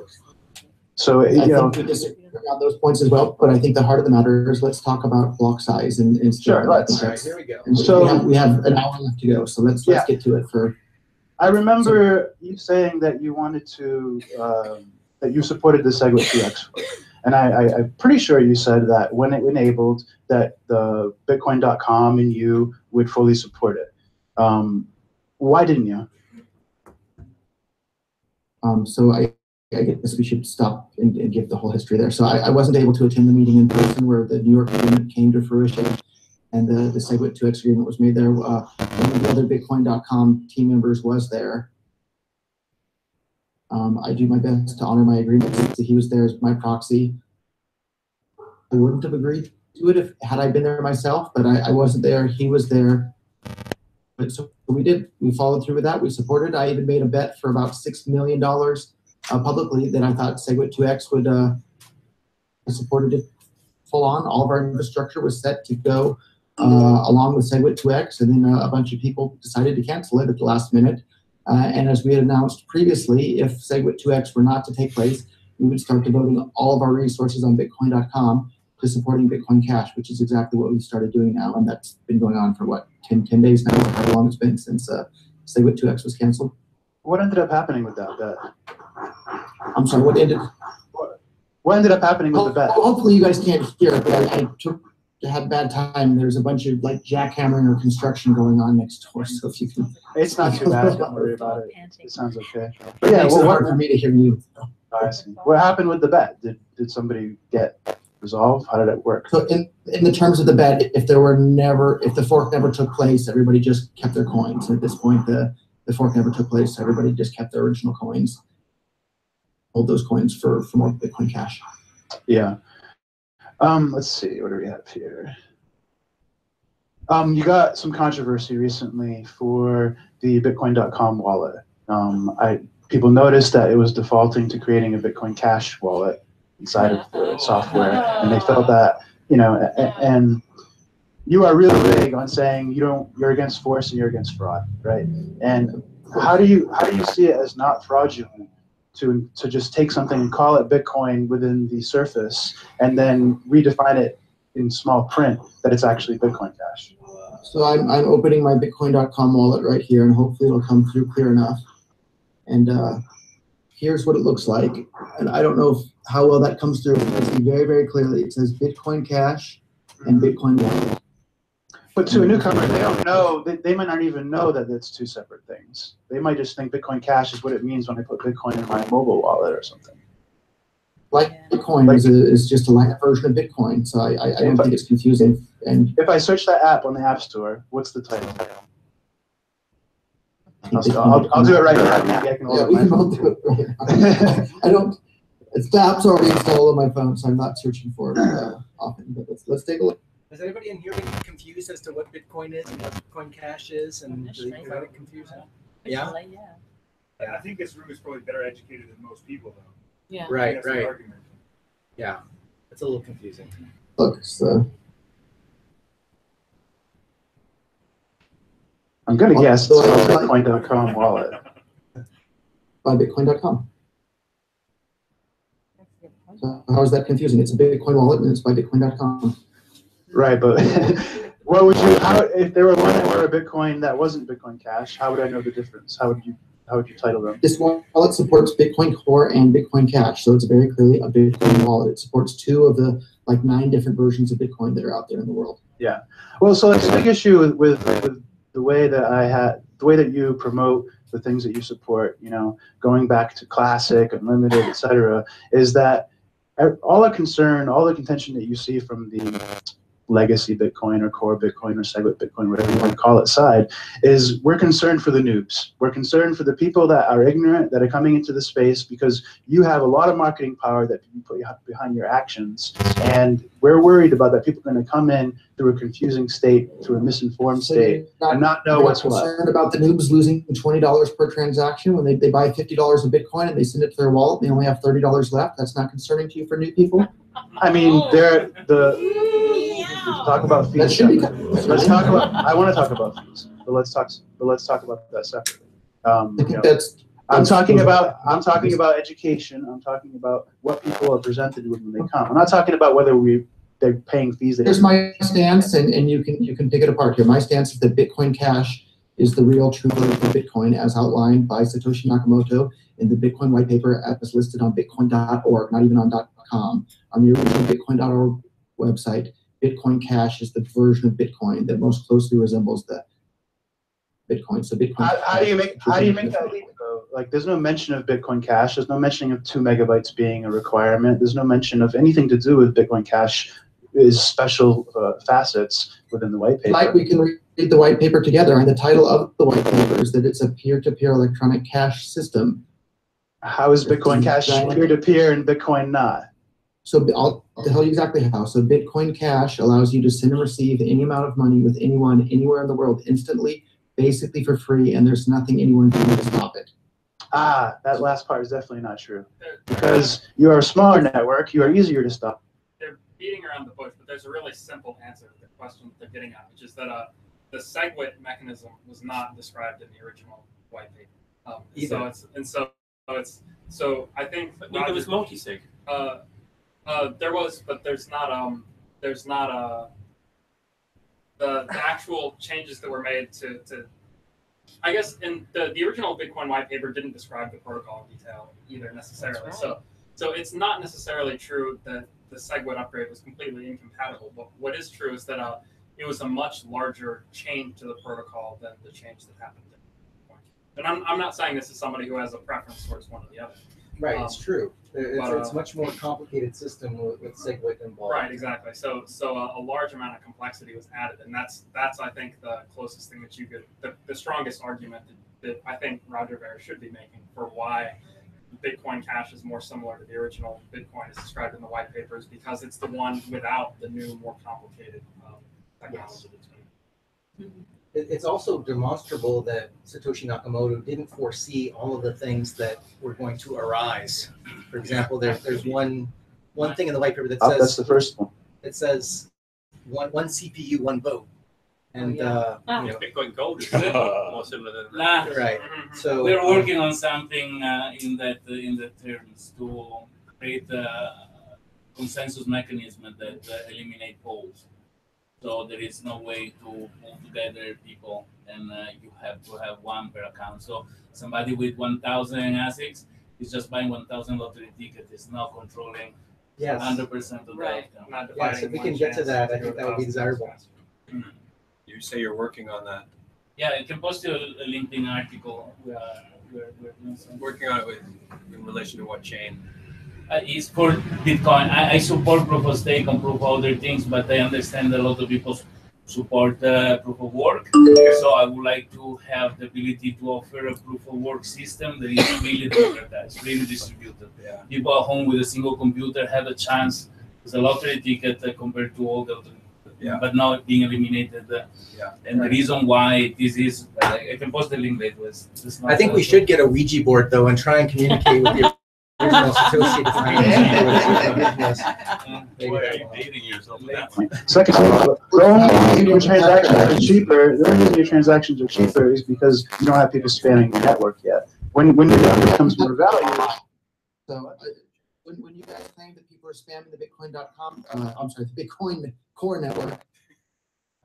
So I think we disagree on those points as well, but I think the heart of the matter is let's talk about block size and sure. Let's. All right, here we go. And so we have an hour left to go, so let's get to it. I remember you saying that you wanted to that you supported the SegWit2x, and I'm pretty sure you said that when it enabled that the Bitcoin.com and you would fully support it. Why didn't you? So I guess we should stop and give the whole history there. So I wasn't able to attend the meeting in person where the New York agreement came to fruition and the SegWit2x agreement was made there. One of the other Bitcoin.com team members was there. I do my best to honor my agreement. So he was there as my proxy. I wouldn't have agreed to it had I been there myself, but I wasn't there. He was there. But so we did. We followed through with that. We supported. I even made a bet for about $6 million publicly that I thought SegWit2x would supported it full on. All of our infrastructure was set to go along with SegWit2x, and then a bunch of people decided to cancel it at the last minute. And as we had announced previously, if SegWit2x were not to take place, we would start devoting all of our resources on Bitcoin.com to supporting Bitcoin Cash, which is exactly what we started doing now. And that's been going on for what, 10 days now, or how long it's been since SegWit2x was canceled. What ended up happening with that bet? I'm sorry, what ended up happening with the bet? Hopefully you guys can't hear it, but I had a bad time. There's a bunch of like jackhammering or construction going on next door, so if you can. It's not too bad. Don't worry about it. It sounds okay. But yeah, it's hard for me to hear you. I see. What happened with the bet? Did somebody get resolve? How did it work? So in the terms of the bet, if the fork never took place, everybody just kept their coins. And at this point, the fork never took place, so everybody just kept their original coins. Hold those coins for more Bitcoin Cash. Yeah. Let's see, what do we have here? You got some controversy recently for the Bitcoin.com wallet. People noticed that it was defaulting to creating a Bitcoin Cash wallet inside of the software, and they felt that, and you are really big on saying you're against force and you're against fraud, right? And how do you see it as not fraudulent to just take something and call it Bitcoin within the surface and then redefine it in small print that it's actually Bitcoin Cash? So I'm opening my Bitcoin.com wallet right here, and hopefully it'll come through clear enough. And here's what it looks like. And I don't know how well that comes through. You can see very, very clearly. It says Bitcoin Cash and Bitcoin wallet. But to a newcomer, they don't know. They might not even know that it's two separate things. They might just think Bitcoin Cash is what it means when I put Bitcoin in my mobile wallet or something. Bitcoin is just a light version of Bitcoin, so I don't think it's confusing. And if I search that app on the App Store, what's the title? I'll do it right now. Yeah, we can all do it right now. The app's already installed on my phone, so I'm not searching for it often. But let's take a look. Is anybody in here confused as to what Bitcoin is and what Bitcoin Cash is, and do you find it confusing? Yeah. I think this room is probably better educated than most people, though. Yeah. Right. That's the argument. Yeah, it's a little confusing. Look, so I'm gonna guess it's a Bitcoin.com wallet. By Bitcoin.com. So how is that confusing? It's a Bitcoin wallet and it's by Bitcoin.com. Right, but what would you? If there were one that were a Bitcoin that wasn't Bitcoin Cash, how would I know the difference? How would you title them? This wallet supports Bitcoin Core and Bitcoin Cash, so it's very clearly a Bitcoin wallet. It supports 2 of the 9 different versions of Bitcoin that are out there in the world. Yeah. Well, so like, the big issue with the way that you promote the things that you support, going back to Classic, Unlimited, etc., is that all the contention that you see from the legacy Bitcoin or core Bitcoin or SegWit Bitcoin, whatever you want to call it, side, is we're concerned for the noobs. We're concerned for the people that are ignorant, that are coming into the space, because you have a lot of marketing power that you put behind your actions. And we're worried about that people are going to come in through a confusing state, through a misinformed state, and not know what's what. Concerned about the noobs losing $20 per transaction when they buy $50 of Bitcoin and they send it to their wallet and they only have $30 left? That's not concerning to you for new people? I mean, talk about fees. That should be. Let's talk about. I want to talk about fees, but let's talk about that separately. I'm talking about education. I'm talking about what people are presented with when they come. I'm not talking about whether they're paying fees. Here's my stance, and you can pick it apart here. My stance is that Bitcoin Cash is the real true version of Bitcoin as outlined by Satoshi Nakamoto in the Bitcoin white paper as listed on bitcoin.org, not even on .com. On the original bitcoin.org website, Bitcoin Cash is the version of Bitcoin that most closely resembles the Bitcoin. So Bitcoin. How do you make that leap though? Like, there's no mention of Bitcoin Cash. There's no mentioning of 2 megabytes being a requirement. There's no mention of anything to do with Bitcoin Cash is special facets within the white paper. Like, we can read the white paper together, and the title of the white paper is that it's a peer-to-peer electronic cash system. How is Bitcoin Cash peer-to-peer and Bitcoin not? So I'll tell you exactly how. So Bitcoin Cash allows you to send and receive any amount of money with anyone, anywhere in the world instantly, basically for free, and there's nothing anyone can do to stop it. That last part is definitely not true. Because you are a smaller network, you are easier to stop. They're beating around the bush, but there's a really simple answer to the question that they're getting at, which is that the SegWit mechanism was not described in the original white paper. So I think there was multi-sig. There was, but there's not the actual changes that were made to I guess in the original Bitcoin white paper didn't describe the protocol in detail either necessarily. Right. So it's not necessarily true that the SegWit upgrade was completely incompatible. But what is true is that it was a much larger change to the protocol than the change that happened in Bitcoin. And I'm not saying this as somebody who has a preference towards one or the other. Right, it's true. It's but, a much more complicated system with SegWit involved. Right, exactly. So a large amount of complexity was added, and that's I think the closest thing that you could, the strongest argument that I think Roger Ver should be making for why Bitcoin Cash is more similar to the original Bitcoin as described in the white papers, because it's the one without the new, more complicated technology. It's also demonstrable that Satoshi Nakamoto didn't foresee all of the things that were going to arise. For example, there's one thing in the white paper that says that's the first one. It says one CPU, one vote, and Bitcoin Gold is more similar than that. Right. So we're working on something in that terms to create a consensus mechanism that eliminate polls. So there is no way to pull together people, and you have to have one per account. So somebody with 1,000 ASICs is just buying 1,000 lottery tickets. It's not controlling 100% of the outcome. Yes, if we can get to that, I think that would be desirable. You say you're working on that. Yeah, I can post you a LinkedIn article. We're doing something. Working on it in relation to what chain? It's for Bitcoin. I support proof of stake and proof of other things, but I understand a lot of people support proof of work. So I would like to have the ability to offer a proof of work system that is really democratized, really distributed. Yeah. People at home with a single computer have a chance. It's a lottery ticket compared to all the other, but not being eliminated. And the reason why this is, I can post the link later. I think we should get a Ouija board though and try and communicate with the original Satoshi to find out. Boy, are you dating yourself with that one? Second of all, the only reason your transactions are cheaper, the only reason your transactions are cheaper is because you don't have people spamming your network yet. When your network becomes more valuable. So when you guys claim that people are spamming the Bitcoin.com, I'm sorry, the Bitcoin core network,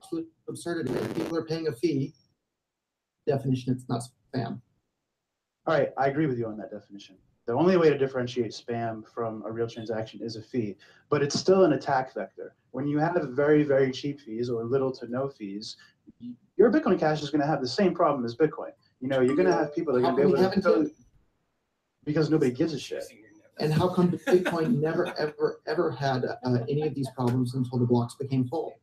absolute absurdity. People are paying a fee. Definition, it's not spam. All right, I agree with you on that definition. The only way to differentiate spam from a real transaction is a fee, but it's still an attack vector. When you have very, very cheap fees or little to no fees, your Bitcoin Cash is going to have the same problem as Bitcoin. You know, you're going to have people that are going to be able to, because nobody gives a shit. And how come Bitcoin never, ever had any of these problems until the blocks became full?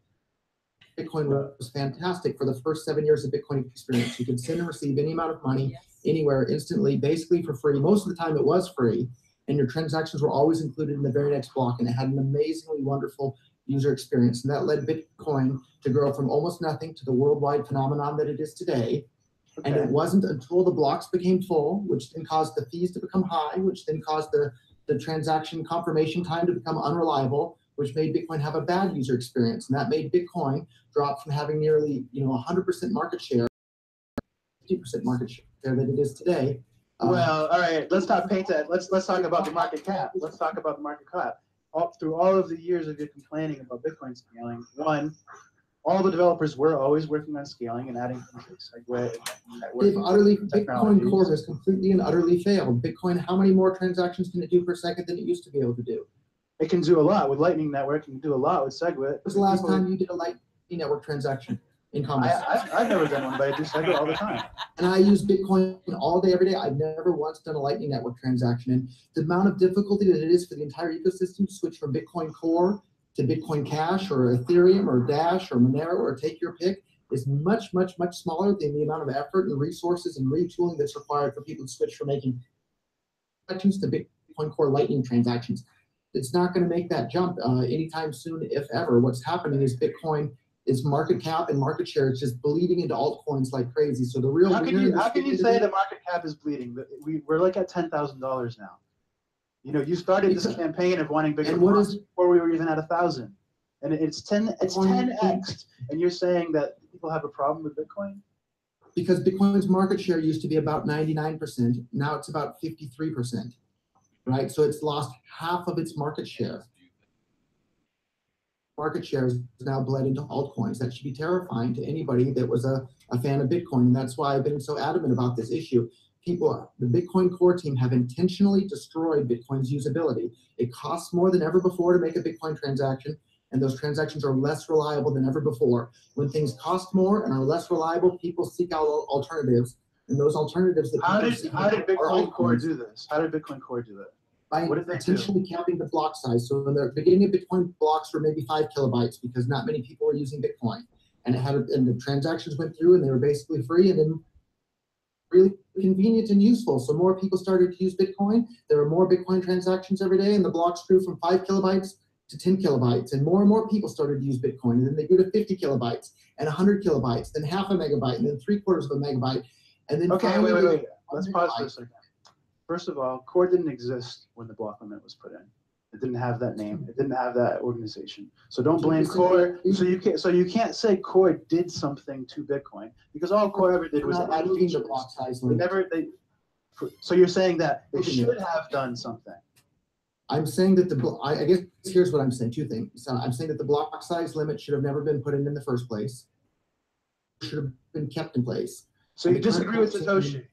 Bitcoin was fantastic for the first 7 years of Bitcoin experience. You could send and receive any amount of money anywhere instantly, basically for free. Most of the time it was free, and your transactions were always included in the very next block, and it had an amazingly wonderful user experience. And that led Bitcoin to grow from almost nothing to the worldwide phenomenon that it is today. Okay. And it wasn't until the blocks became full, which then caused the fees to become high, which then caused the transaction confirmation time to become unreliable, which made Bitcoin have a bad user experience. And that made Bitcoin drop from having nearly 100% market share, 50% market share that it is today. Well, all right, let's not paint that. Let's talk about the market cap. Let's talk about the market cap. Through all of the years of you complaining about Bitcoin scaling, one, all the developers were always working on scaling and adding things like Bitcoin Core has completely and utterly failed. Bitcoin, how many more transactions can it do per second than it used to be able to do? It can do a lot with Lightning Network. It can do a lot with SegWit. When was the last time you did a Lightning Network transaction in commerce? I've never done one, but I do SegWit all the time. And I use Bitcoin all day, every day. I've never once done a Lightning Network transaction. And the amount of difficulty that it is for the entire ecosystem to switch from Bitcoin Core to Bitcoin Cash or Ethereum or Dash or Monero or take your pick is much, much, much smaller than the amount of effort and resources and retooling that's required for people to switch from making transactions to Bitcoin Core Lightning transactions. It's not going to make that jump anytime soon, if ever. What's happening is Bitcoin is market cap and market share is just bleeding into altcoins like crazy. So the real how can you say the market cap is bleeding? We're like at $10,000 now. You know, you started this campaign of wanting bigger blocks before we were even at 1,000, and it's 10x. And you're saying that people have a problem with Bitcoin? Because Bitcoin's market share used to be about 99%. Now it's about 53%. Right, so it's lost half of its market share. Market share is now bled into altcoins. That should be terrifying to anybody that was a fan of Bitcoin, and that's why I've been so adamant about this issue. People, the Bitcoin core team have intentionally destroyed Bitcoin's usability. It costs more than ever before to make a Bitcoin transaction, and those transactions are less reliable than ever before. When things cost more and are less reliable, people seek out alternatives And those alternatives that How people did see Bitcoin are Core altcoins. do this? How did Bitcoin Core do that? By What did they do? intentionally counting the block size. So in the beginning of Bitcoin, blocks were maybe 5 kilobytes because not many people were using Bitcoin, and and the transactions went through and they were basically free and then really convenient and useful. So more people started to use Bitcoin. There were more Bitcoin transactions every day, and the blocks grew from 5 kilobytes to 10 kilobytes, and more people started to use Bitcoin. And then they grew to 50 kilobytes and 100 kilobytes, then half a megabyte, and then 3/4 of a megabyte, and then Okay, finally wait. Let's pause for a second. First of all, Core didn't exist when the block limit was put in. It didn't have that name. It didn't have that organization. So don't blame Core. So you can't say Core did something to Bitcoin because all Core ever did was add moving features. the block size They limit. So you're saying that they should have done something. I'm saying that I guess here's what I'm saying. Two things. So I'm saying that the block size limit should have never been put in the first place. It should have been kept in place. So you disagree with Satoshi?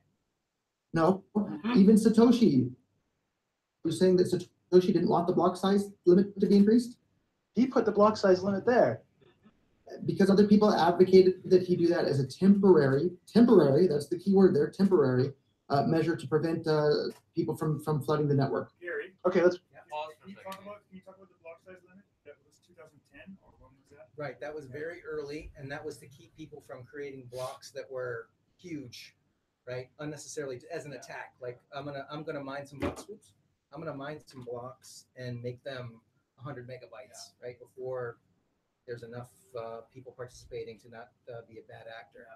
No, even Satoshi. You're saying that Satoshi didn't want the block size limit to be increased? He put the block size limit there. Because other people advocated that he do that as a temporary, that's the key word there, temporary measure to prevent people from flooding the network. Gary. Okay, let's pause for a second. Can you talk about the block size limit? That was 2010, or when was that? Right, that was very early, and that was to keep people from creating blocks that were huge, right? Unnecessarily as an attack. Like I'm gonna mine some blocks. Oops, I'm gonna mine some blocks and make them 100 megabytes, right? Before there's enough people participating to not be a bad actor.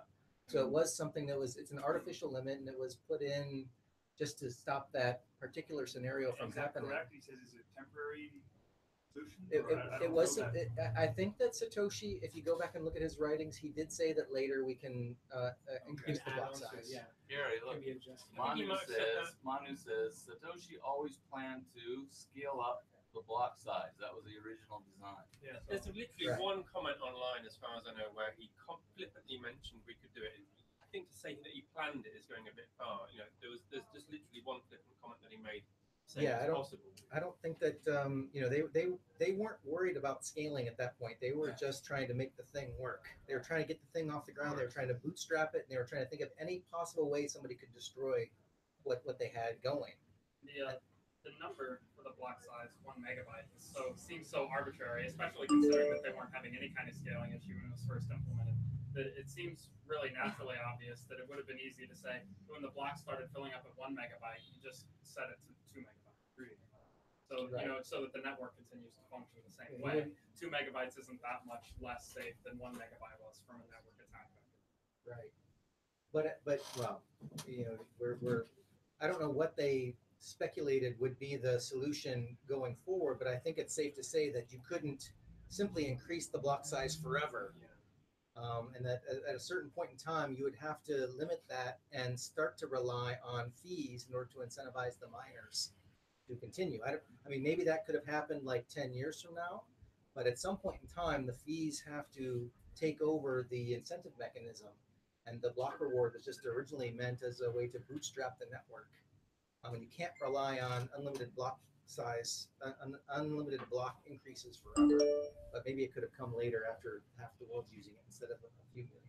So it was something that it's an artificial limit, and it was put in just to stop that particular scenario from happening. Correct? He says it's a temporary solution. I think that Satoshi, if you go back and look at his writings, he did say that later we can increase the block size. Yeah. Gary, look, Manu says Satoshi always planned to scale up the block size. That was the original design. Yeah. There's literally one comment online, as far as I know, where he flippantly mentioned we could do it. I think to say that he planned it is going a bit far. You know, there's just literally one flippant comment that he made saying it's possible. I don't think that they weren't worried about scaling at that point. They were just trying to make the thing work. They were trying to get the thing off the ground. They were trying to bootstrap it, and they were trying to think of any possible way somebody could destroy what they had going. The number for the block size, 1 megabyte, seems so arbitrary, especially considering that they weren't having any kind of scaling issue when it was first implemented. It seems really naturally obvious that it would have been easy to say when the block started filling up at 1 megabyte, you just set it to 2 megabytes, 3 megabytes. So so that the network continues to function the same way. 2 megabytes isn't that much less safe than 1 megabyte was from a network attack vector. Right. But well, we're I don't know what they speculated would be the solution going forward, but I think it's safe to say that you couldn't simply increase the block size forever. And that at a certain point in time, you would have to limit that and start to rely on fees in order to incentivize the miners to continue. I mean, maybe that could have happened like 10 years from now, but at some point in time, the fees have to take over the incentive mechanism. And the block reward was just originally meant as a way to bootstrap the network. And you can't rely on unlimited block size, unlimited block increases forever. But maybe it could have come later after half the world's using it instead of a few million.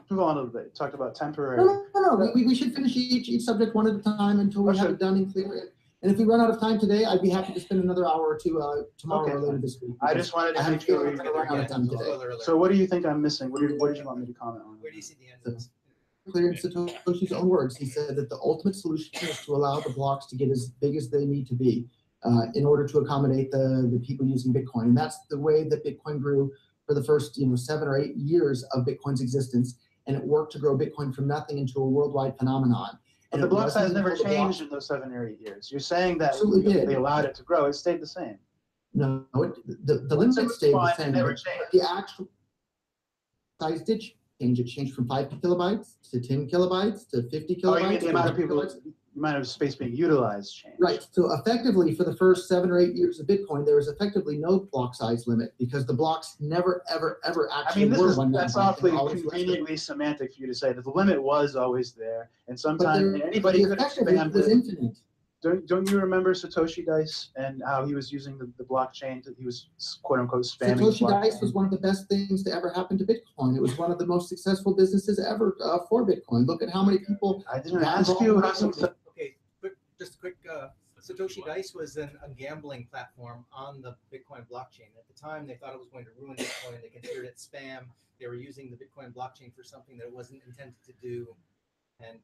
Move on a little bit. Talked about temporary. No. We should finish each subject one at a time until we have it done and clear. And if we run out of time today, I'd be happy to spend another hour or two tomorrow or later this week. I just wanted to make sure we run out of time today. So what do you think I'm missing? What did you want me to comment on? Where do you see the end of this? Clear in Satoshi's own words, he said that the ultimate solution is to allow the blocks to get as big as they need to be in order to accommodate the people using Bitcoin. And that's the way that Bitcoin grew for the first 7 or 8 years of Bitcoin's existence. And it worked to grow Bitcoin from nothing into a worldwide phenomenon. But the block size never changed in those 7 or 8 years. You're saying that they allowed it to grow. It stayed the same. No, the limit stayed the same. Never changed. The actual size did change. It changed from 5 kilobytes to 10 kilobytes to 50 kilobytes. Oh, you mean the amount of people, the amount of space being utilized changed. Right. So effectively, for the first 7 or 8 years of Bitcoin, there was effectively no block size limit because the blocks never, ever actually were 1 megabyte. That's awfully conveniently semantic for you to say that the limit was always there, and sometimes anybody could expand it was infinite. don't you remember Satoshi Dice and how he was using the blockchain? He was quote unquote spamming. Satoshi Dice was one of the best things to ever happen to Bitcoin. It was one of the most successful businesses ever for Bitcoin. Look at how many people. I didn't ask you how Okay, just a quick. Satoshi Dice was a gambling platform on the Bitcoin blockchain. At the time, they thought it was going to ruin Bitcoin. They considered it spam. They were using the Bitcoin blockchain for something that it wasn't intended to do, and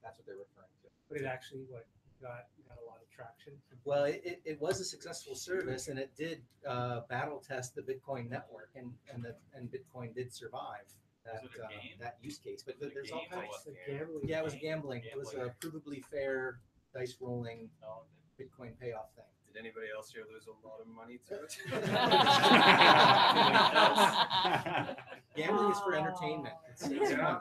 that's what they're referring to. But it actually got a lot of traction. Well, it was a successful service, and it did battle test the Bitcoin network, and Bitcoin did survive that use case. But there's all kinds of gambling. Yeah, it was gambling. It was a provably fair dice rolling Bitcoin payoff thing. Did anybody else here lose a lot of money to it? Gambling is for entertainment. It's yeah.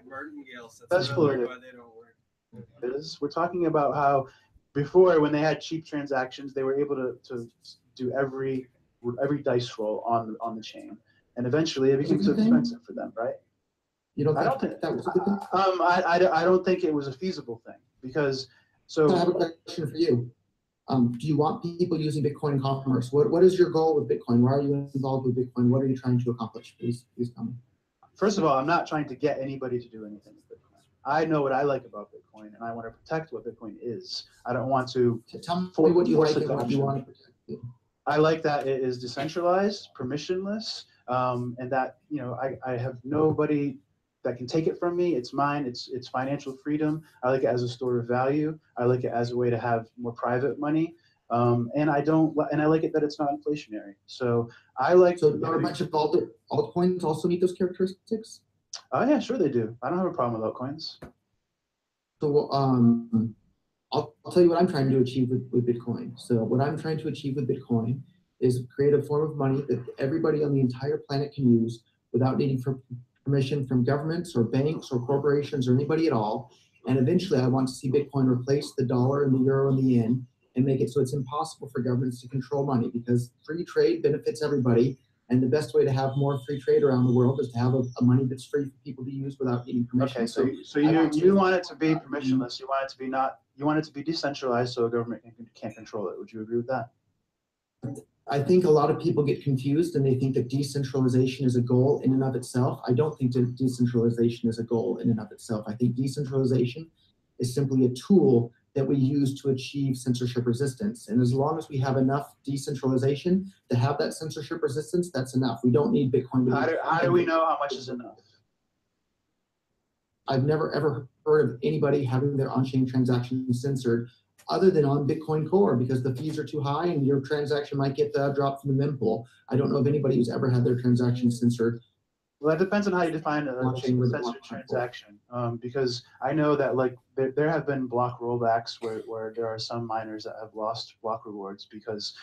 Martingale. That's why fluid. they don't work. We're talking about how before, when they had cheap transactions, they were able to do every dice roll on the chain, and eventually it became too expensive for them, right? You don't think that was a good thing? I don't think it was a feasible thing because. So I have a question for you. Do you want people using Bitcoin in commerce? What is your goal with Bitcoin? Why are you involved with Bitcoin? What are you trying to accomplish? Please tell me. First of all, I'm not trying to get anybody to do anything with Bitcoin. I know what I like about Bitcoin, and I want to protect what Bitcoin is. I don't want to tell me what you like and what you want to protect. I like that it is decentralized, permissionless, and that I have nobody that can take it from me. It's mine. It's financial freedom. I like it as a store of value. I like it as a way to have more private money. And I like it that it's not inflationary. So I like. So are a bunch of altcoins also meet those characteristics? Oh yeah, sure they do. I don't have a problem with altcoins. So I'll tell you what I'm trying to achieve with Bitcoin. So what I'm trying to achieve with Bitcoin is create a form of money that everybody on the entire planet can use without needing permission from governments or banks or corporations or anybody at all. And eventually I want to see Bitcoin replace the dollar and the euro and the yen and make it so it's impossible for governments to control money, because free trade benefits everybody. And the best way to have more free trade around the world is to have a money that's free for people to use without needing permission. Okay, so you want it to be permissionless. You want it to be decentralized so a government can't control it. Would you agree with that? I think a lot of people get confused and they think that decentralization is a goal in and of itself. I don't think that decentralization is a goal in and of itself. I think decentralization is simply a tool that we use to achieve censorship resistance. And as long as we have enough decentralization to have that censorship resistance, that's enough. We don't need Bitcoin. How do we know how much is enough? I've never ever heard of anybody having their on-chain transactions censored other than on Bitcoin Core, because the fees are too high and your transaction might get dropped from the mempool. I don't know of anybody who's ever had their transactions censored. Well, that depends on how you define a censored transaction. Because I know that there have been block rollbacks where there are some miners that have lost block rewards because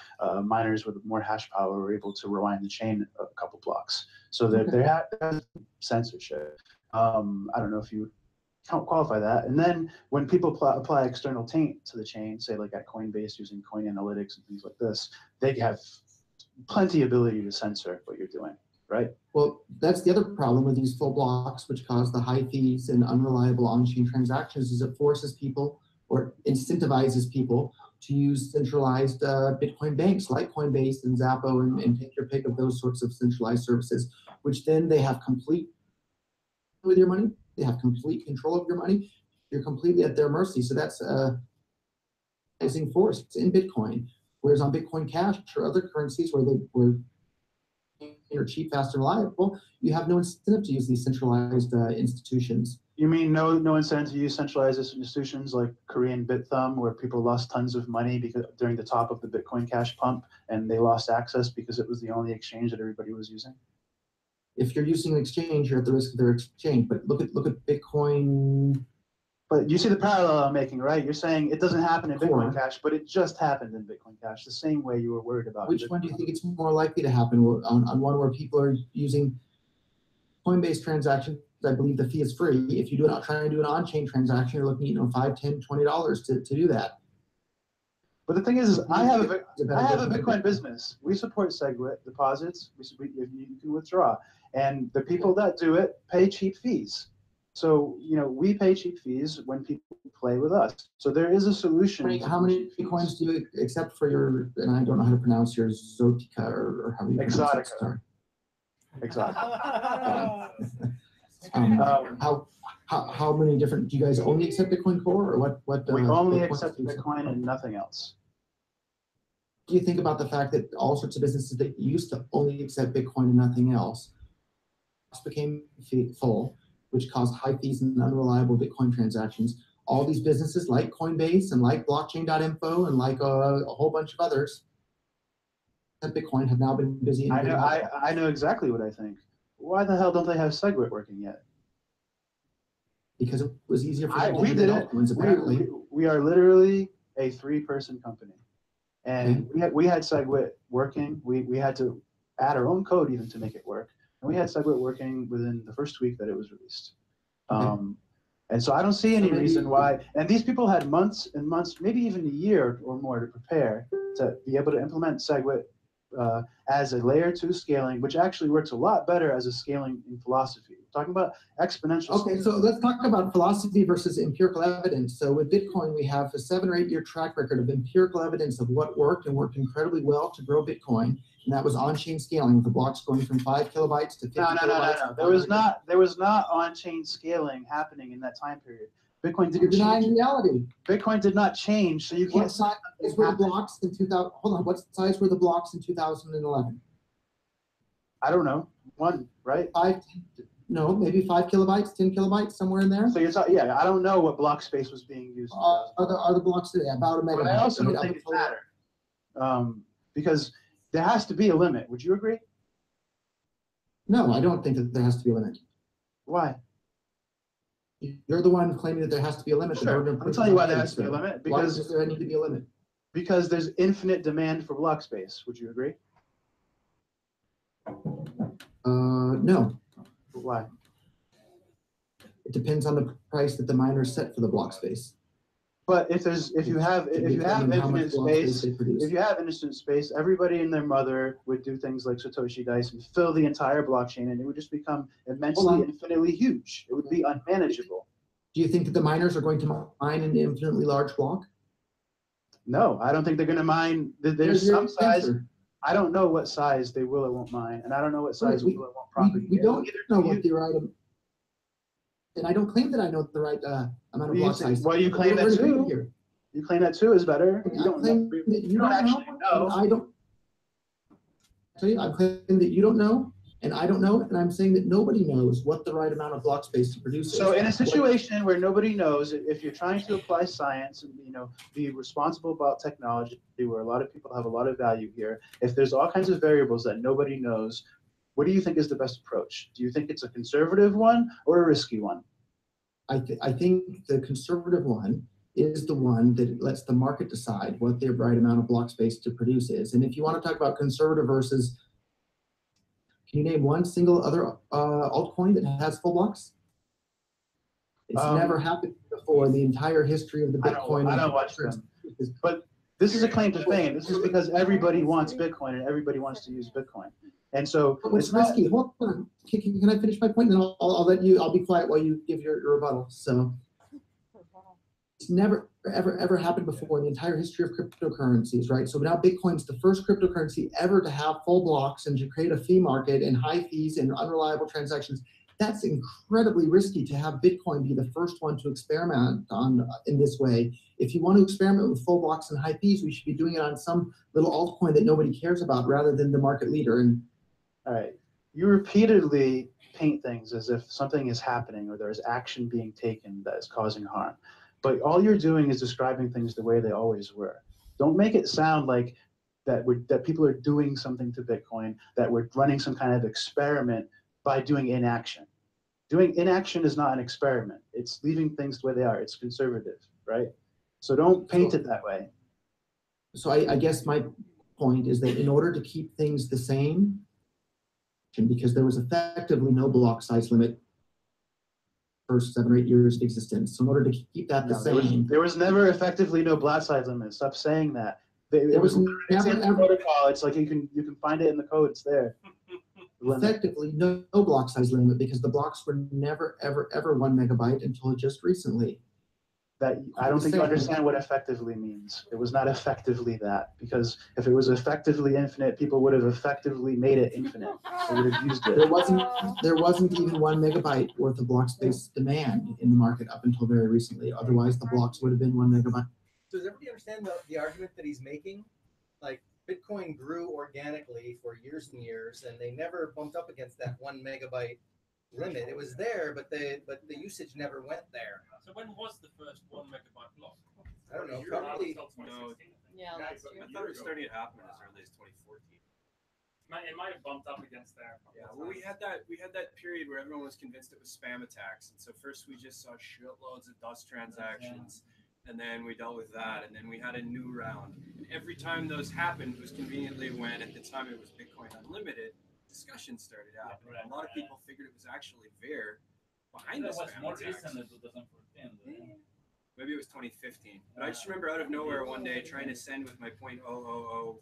miners with more hash power were able to rewind the chain a couple blocks. So there has censorship. I don't know if you can't qualify that. And then when people apply external taint to the chain, say like at Coinbase using coin analytics and things like this, they have plenty ability to censor what you're doing, right? Well, that's the other problem with these full blocks, which cause the high fees and unreliable on-chain transactions, is it forces people or incentivizes people to use centralized Bitcoin banks like Coinbase and Zappo and take your pick of those sorts of centralized services, which then they have complete with your money. They have complete control of your money. You're completely at their mercy. So that's a rising force in Bitcoin. Whereas on Bitcoin Cash or other currencies where you're cheap, fast, and reliable, you have no incentive to use these centralized institutions. You mean no incentive to use centralized institutions like Korean BitThumb, where people lost tons of money because during the top of the Bitcoin Cash pump, and they lost access because it was the only exchange that everybody was using? If you're using an exchange, you're at the risk of their exchange. But look at Bitcoin. But you see the parallel I'm making, right? You're saying it doesn't happen in Bitcoin Cash, but it just happened in Bitcoin Cash, the same way you were worried about. Which one do you think it's more likely to happen on one where people are using Coinbase transactions? I believe the fee is free. If you try and do an on-chain transaction, you're looking at $5, $10, $20 to do that. But the thing is I have a Bitcoin business. We support SegWit deposits. You can withdraw. And the people that do it pay cheap fees. So, we pay cheap fees when people play with us. So there is a solution. How many coins do you accept for your, and I don't know how to pronounce your Zotica or how you pronounce it? Sorry. Exotica. How many different, do you guys only accept Bitcoin Core or what? We only accept Bitcoin and nothing else. Do you think about the fact that all sorts of businesses that used to only accept Bitcoin and nothing else became full, which caused high fees and unreliable Bitcoin transactions? All these businesses like Coinbase and like blockchain.info and like a whole bunch of others that Bitcoin have now been busy. I know exactly what I think. Why the hell don't they have SegWit working yet? Because it was easier for them to we do did that it. ones, apparently. We are literally a 3-person company. And we had SegWit working. We had to add our own code even to make it work. And we had SegWit working within the first week that it was released. And so I don't see any reason why. And these people had months and months, maybe even a year or more to prepare to be able to implement SegWit as a layer 2 scaling, which actually works a lot better as a scaling in philosophy. We're talking about exponential. Okay, so let's talk about philosophy versus empirical evidence. So with Bitcoin, we have a 7 or 8 year track record of empirical evidence of what worked and worked incredibly well to grow Bitcoin. And that was on-chain scaling, with the blocks going from 5 kilobytes to 50 kilobytes. No. There was not on-chain scaling happening in that time period. Bitcoin didn't change reality. Bitcoin did not change, so you can't. What size were the blocks in 2000? Hold on. What size were the blocks in 2011? I don't know. 1, right? 5. No, maybe 5 kilobytes, 10 kilobytes, somewhere in there. So you're talking, yeah. I don't know what block space was being used. Are the blocks about a megabyte? But I also don't think it matter, because there has to be a limit. Would you agree? No, I don't think that there has to be a limit. Why? You're the one claiming that there has to be a limit. Sure. I'll tell you why there has to be a limit. Why does there need to be a limit? Because there's infinite demand for block space. Would you agree? No. Why? It depends on the price that the miners set for the block space. But if you have infinite space, everybody and their mother would do things like Satoshi dice and fill the entire blockchain, and it would just become immensely, infinitely huge. It would be unmanageable. Do you think that the miners are going to mine an infinitely large block? No, I don't think they're going to mine. There's some size. I don't know what size they will or won't mine, and I don't know what size we will or won't propagate. We don't know what the right. And I don't claim that I know the right amount of block size. Well, you claim that too. You claim that too is better. You don't claim that you don't actually know. I don't. Tell you, I'm claiming that you don't know, and I don't know, and I'm saying that nobody knows what the right amount of block space to produce is. So in a situation where nobody knows, if you're trying to apply science and be responsible about technology, where a lot of people have a lot of value here, if there's all kinds of variables that nobody knows, what do you think is the best approach? Do you think it's a conservative one or a risky one? I think the conservative one is the one that lets the market decide what the right amount of block space to produce is. And if you want to talk about conservative versus, can you name one single other altcoin that has full blocks? It's never happened before in the entire history of the Bitcoin. I don't watch them. But this is a claim to fame. This is because everybody wants Bitcoin and everybody wants to use Bitcoin. And so it's risky. Hold on. Can I finish my point? Then I'll let you. I'll be quiet while you give your rebuttal. So it's never ever happened before in the entire history of cryptocurrencies, right? So now Bitcoin's the first cryptocurrency ever to have full blocks and to create a fee market and high fees and unreliable transactions. That's incredibly risky to have Bitcoin be the first one to experiment on in this way. If you want to experiment with full blocks and high fees, we should be doing it on some little altcoin that nobody cares about rather than the market leader. And all right, you repeatedly paint things as if something is happening or there is action being taken that is causing harm. But all you're doing is describing things the way they always were. Don't make it sound like that people are doing something to Bitcoin, that we're running some kind of experiment by doing inaction. Doing inaction is not an experiment. It's leaving things the way they are. It's conservative, right? So don't paint it that way. So I guess my point is that in order to keep things the same, and because there was effectively no block size limit first 7 or 8 years of existence, so in order to keep that the same, there was never effectively no block size limit. Stop saying that. It was never in the protocol. It's like you can find it in the code. It's there. effectively no block size limit because the blocks were never, ever, ever 1 megabyte until just recently. That I don't think you understand what effectively means. It was not effectively that, because if it was effectively infinite, people would have effectively made it infinite. They would have used it. There wasn't even 1 megabyte worth of block space demand in the market up until very recently. Otherwise, the blocks would have been 1 megabyte. So does everybody understand the argument that he's making? Like Bitcoin grew organically for years and years, and they never bumped up against that 1 megabyte limit. It was there, but the usage never went there. So when was the first 1 megabyte block? I don't know. Probably. No. Yeah, last year. I thought it was starting to happen as early as 2014. It might have bumped up against there. Yeah, well, we had that period where everyone was convinced it was spam attacks, and so first we just saw shitloads of dust transactions, and then we dealt with that, and then we had a new round. And every time those happened was conveniently when, at the time, it was Bitcoin Unlimited. Discussion started happening. A lot of people figured it was actually there behind the spam more attacks. recent than 2014. Maybe it was 2015. But I just remember out of nowhere one day trying to send with my .0001,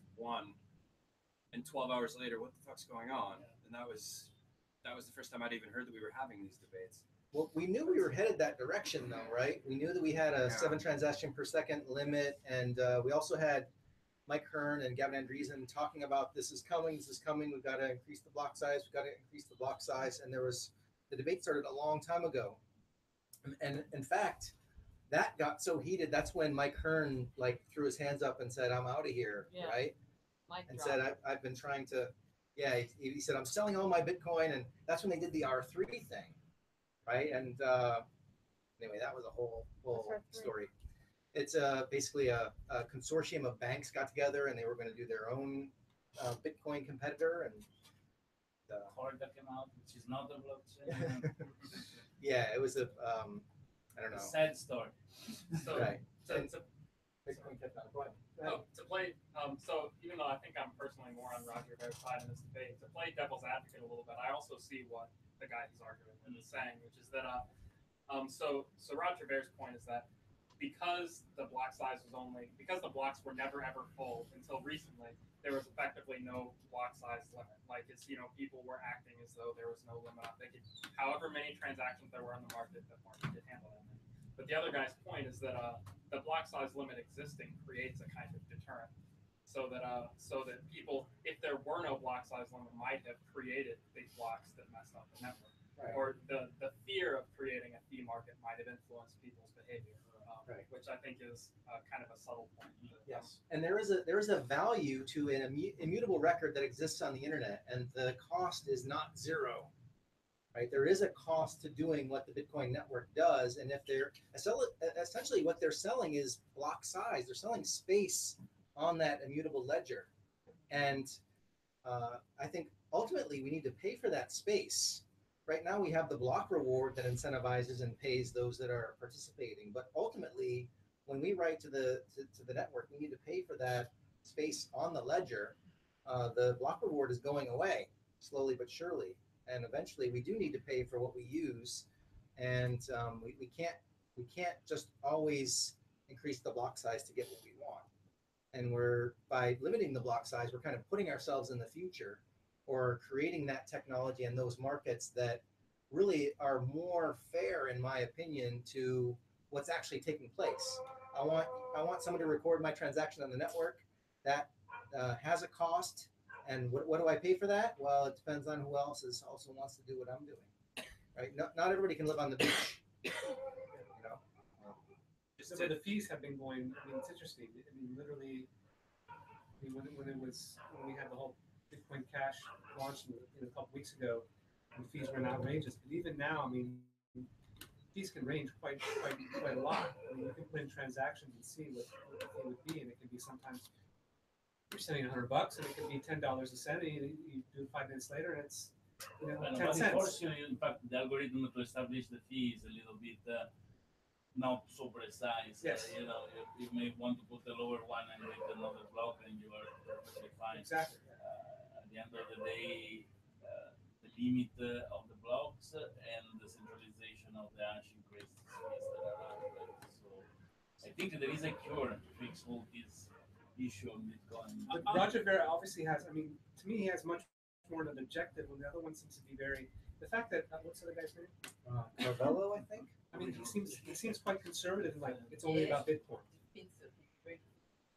and 12 hours later, what the fuck's going on? And that was the first time I'd even heard that we were having these debates. Well, we knew we were headed that direction, though, right? We knew that we had a 7 transaction per second limit, and we also had Mike Hearn and Gavin Andreessen talking about this is coming, we've got to increase the block size, and the debate started a long time ago. And in fact, that got so heated, that's when Mike Hearn threw his hands up and said, I'm out of here, right? And said, I've been trying to, he said, I'm selling all my Bitcoin, and that's when they did the R3 thing, right? And anyway, that was a whole story. It's basically a consortium of banks got together, and they were going to do their own Bitcoin competitor. And Card that came out, which is not a blockchain. yeah, it was I don't know. Sad story. So, right. Bitcoin kept on going. To play, so even though I think I'm personally more on Roger Ver's side in this debate, to play devil's advocate a little bit, I also see what the guy who's arguing is saying, which is that, so Roger Ver's point is that because the blocks were never ever full until recently, there was effectively no block size limit. Like people were acting as though there was no limit. They could, however many transactions there were on the market, the market could handle it. But the other guy's point is that the block size limit existing creates a kind of deterrent, so that people, if there were no block size limit, might have created big blocks that messed up the network, or the fear of creating a fee market might have influenced people's behavior, which I think is kind of a subtle point. Yes, and there is a value to an immutable record that exists on the internet, and the cost is not zero. Right, there is a cost to doing what the Bitcoin network does, and if they're essentially what they're selling is block size, they're selling space on that immutable ledger, and I think ultimately we need to pay for that space. Right now we have the block reward that incentivizes and pays those that are participating, but ultimately when we write to the network, we need to pay for that space on the ledger. The block reward is going away slowly but surely. And eventually, we do need to pay for what we use, and we can't just always increase the block size to get what we want. And by limiting the block size, we're kind of putting ourselves in the future, or creating that technology and those markets that really are more fair, in my opinion, to what's actually taking place. I want someone to record my transaction on the network. That has a cost. And what do I pay for that? Well, it depends on who else also wants to do what I'm doing, right? Not everybody can live on the beach, So the fees have been going. I mean, it's interesting. I mean, literally, when we had the whole Bitcoin Cash launch a couple weeks ago, and fees were outrageous. But even now, I mean, fees can range quite a lot. I mean, you can put in transactions and see what the fee would be, and it can be sometimes. You're sending $100 and it could be $10 a cent, and you do it 5 minutes later and it's 10 cents. Unfortunately, in fact, the algorithm to establish the fee is a little bit not so precise. Yes. You may want to put the lower one and make another block, and you are perfectly fine. Exactly. At the end of the day, the limit of the blocks and the centralization of the hashing creates the fees that are around. So I think there is a cure to fix all these issue of Bitcoin. But Roger Ver obviously has, I mean, to me, he has much more an objective when the other one seems to be very. The fact that what's the other guy's name? Carvello, I think. I mean, he seems quite conservative. Like it's only about Bitcoin.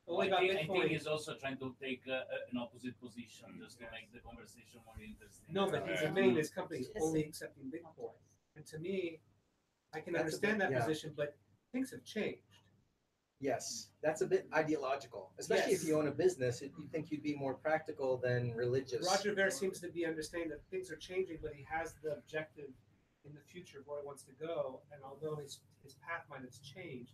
Only about I think Bitcoin. he's also trying to take an opposite position just to make the conversation more interesting. No, but his main his company is only accepting Bitcoin, and to me, I can understand that position, but things have changed. Yes, that's a bit ideological, especially if you own a business. You think you'd be more practical than religious. Roger Ver seems to be understanding that things are changing, but he has the objective in the future of where he wants to go. And although his path might have changed,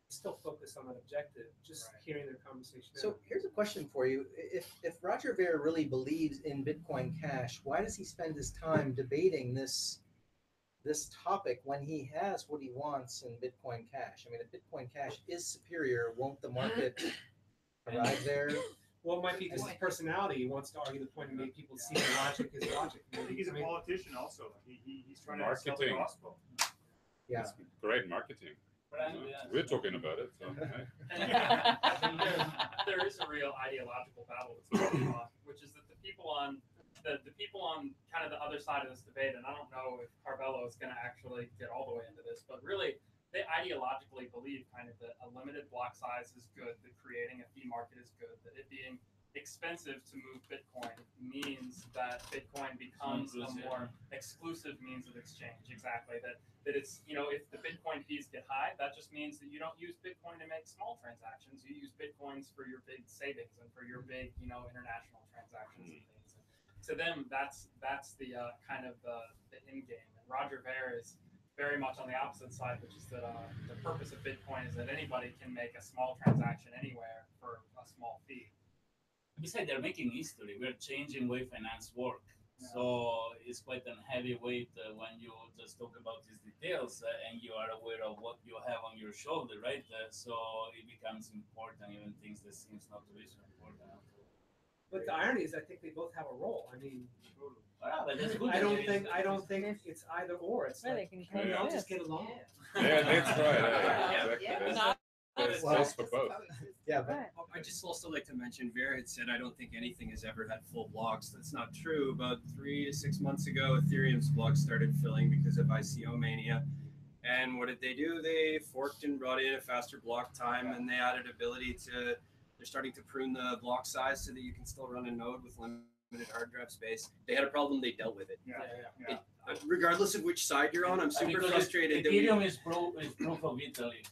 he's still focused on that objective. Just hearing their conversation. So here's a question for you: if Roger Ver really believes in Bitcoin Cash, why does he spend his time debating this topic when he has what he wants in Bitcoin Cash? I mean, if Bitcoin Cash is superior, won't the market arrive there? Well, it might be because his personality. He wants to argue the point and make people see the logic is logic. I think he's a politician also. He's trying to sell the Marketing. gospel. Yeah. It's great marketing. We're talking about it. So, I think there is a real ideological battle that's going on, which is that the people on kind of the other side of this debate, and I don't know if Carvello is going to actually get all the way into this, but really they ideologically believe kind of that a limited block size is good, that creating a fee market is good, that it being expensive to move Bitcoin means that Bitcoin becomes a more exclusive means of exchange. Exactly. That it's, if the Bitcoin fees get high, that just means that you don't use Bitcoin to make small transactions. You use Bitcoins for your big savings and for your big, international transactions and things. And to them, that's the kind of the end game. And Roger Ver is very much on the opposite side, which is that the purpose of Bitcoin is that anybody can make a small transaction anywhere for a small fee. Besides, they're making history. We're changing way finance work. Yeah. So it's quite a heavy weight when you just talk about these details and you are aware of what you have on your shoulder, right? So it becomes important, even things that seems not to be so important. But the irony is, I think they both have a role. I mean, but that's good. I don't think it's either or. It's like, can we all just get along? Yeah, that's right. Exactly. There's space for both. Yeah, but I just also like to mention, Vera had said, I don't think anything has ever had full blocks. That's not true. About 3 to 6 months ago, Ethereum's blocks started filling because of ICO mania. And what did they do? They forked and brought in a faster block time, and they added ability to, they're starting to prune the block size so that you can still run a node with limited hard drive space. They had a problem, they dealt with it. Regardless of which side you're on, I'm super frustrated. Ethereum is proof of Vitalik.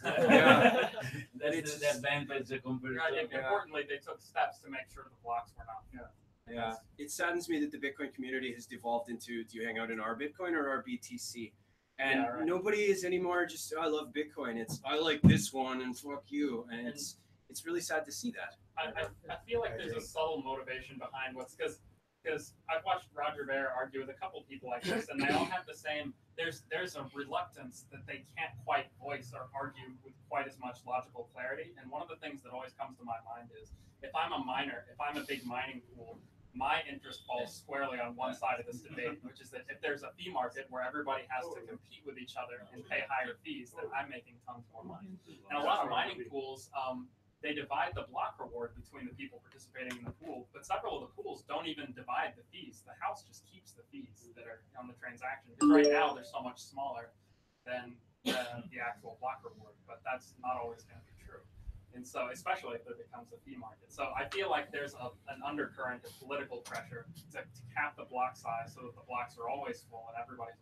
That's the advantage compared to. Importantly, they took steps to make sure the blocks were not. Yeah, it saddens me that the Bitcoin community has devolved into, do you hang out in our Bitcoin or our BTC? And nobody is anymore just, I love Bitcoin. It's, I like this one and fuck you. And it's really sad to see that. I feel like there's a subtle motivation behind because I've watched Roger Ver argue with a couple people like this, and they all have the same. There's a reluctance that they can't quite voice or argue with quite as much logical clarity. And one of the things that always comes to my mind is, if I'm a miner, if I'm a big mining pool, my interest falls squarely on one side of this debate, which is that if there's a fee market where everybody has to compete with each other and pay higher fees, then I'm making tons more money. And a lot of mining pools, they divide the block reward between the people participating in the pool, but several of the pools don't even divide the fees. The house just keeps the fees that are on the transaction. Because right now they're so much smaller than the actual block reward, but that's not always going to be true. And so, especially if it becomes a fee market. So I feel like there's an undercurrent of political pressure to cap the block size so that the blocks are always full and everybody's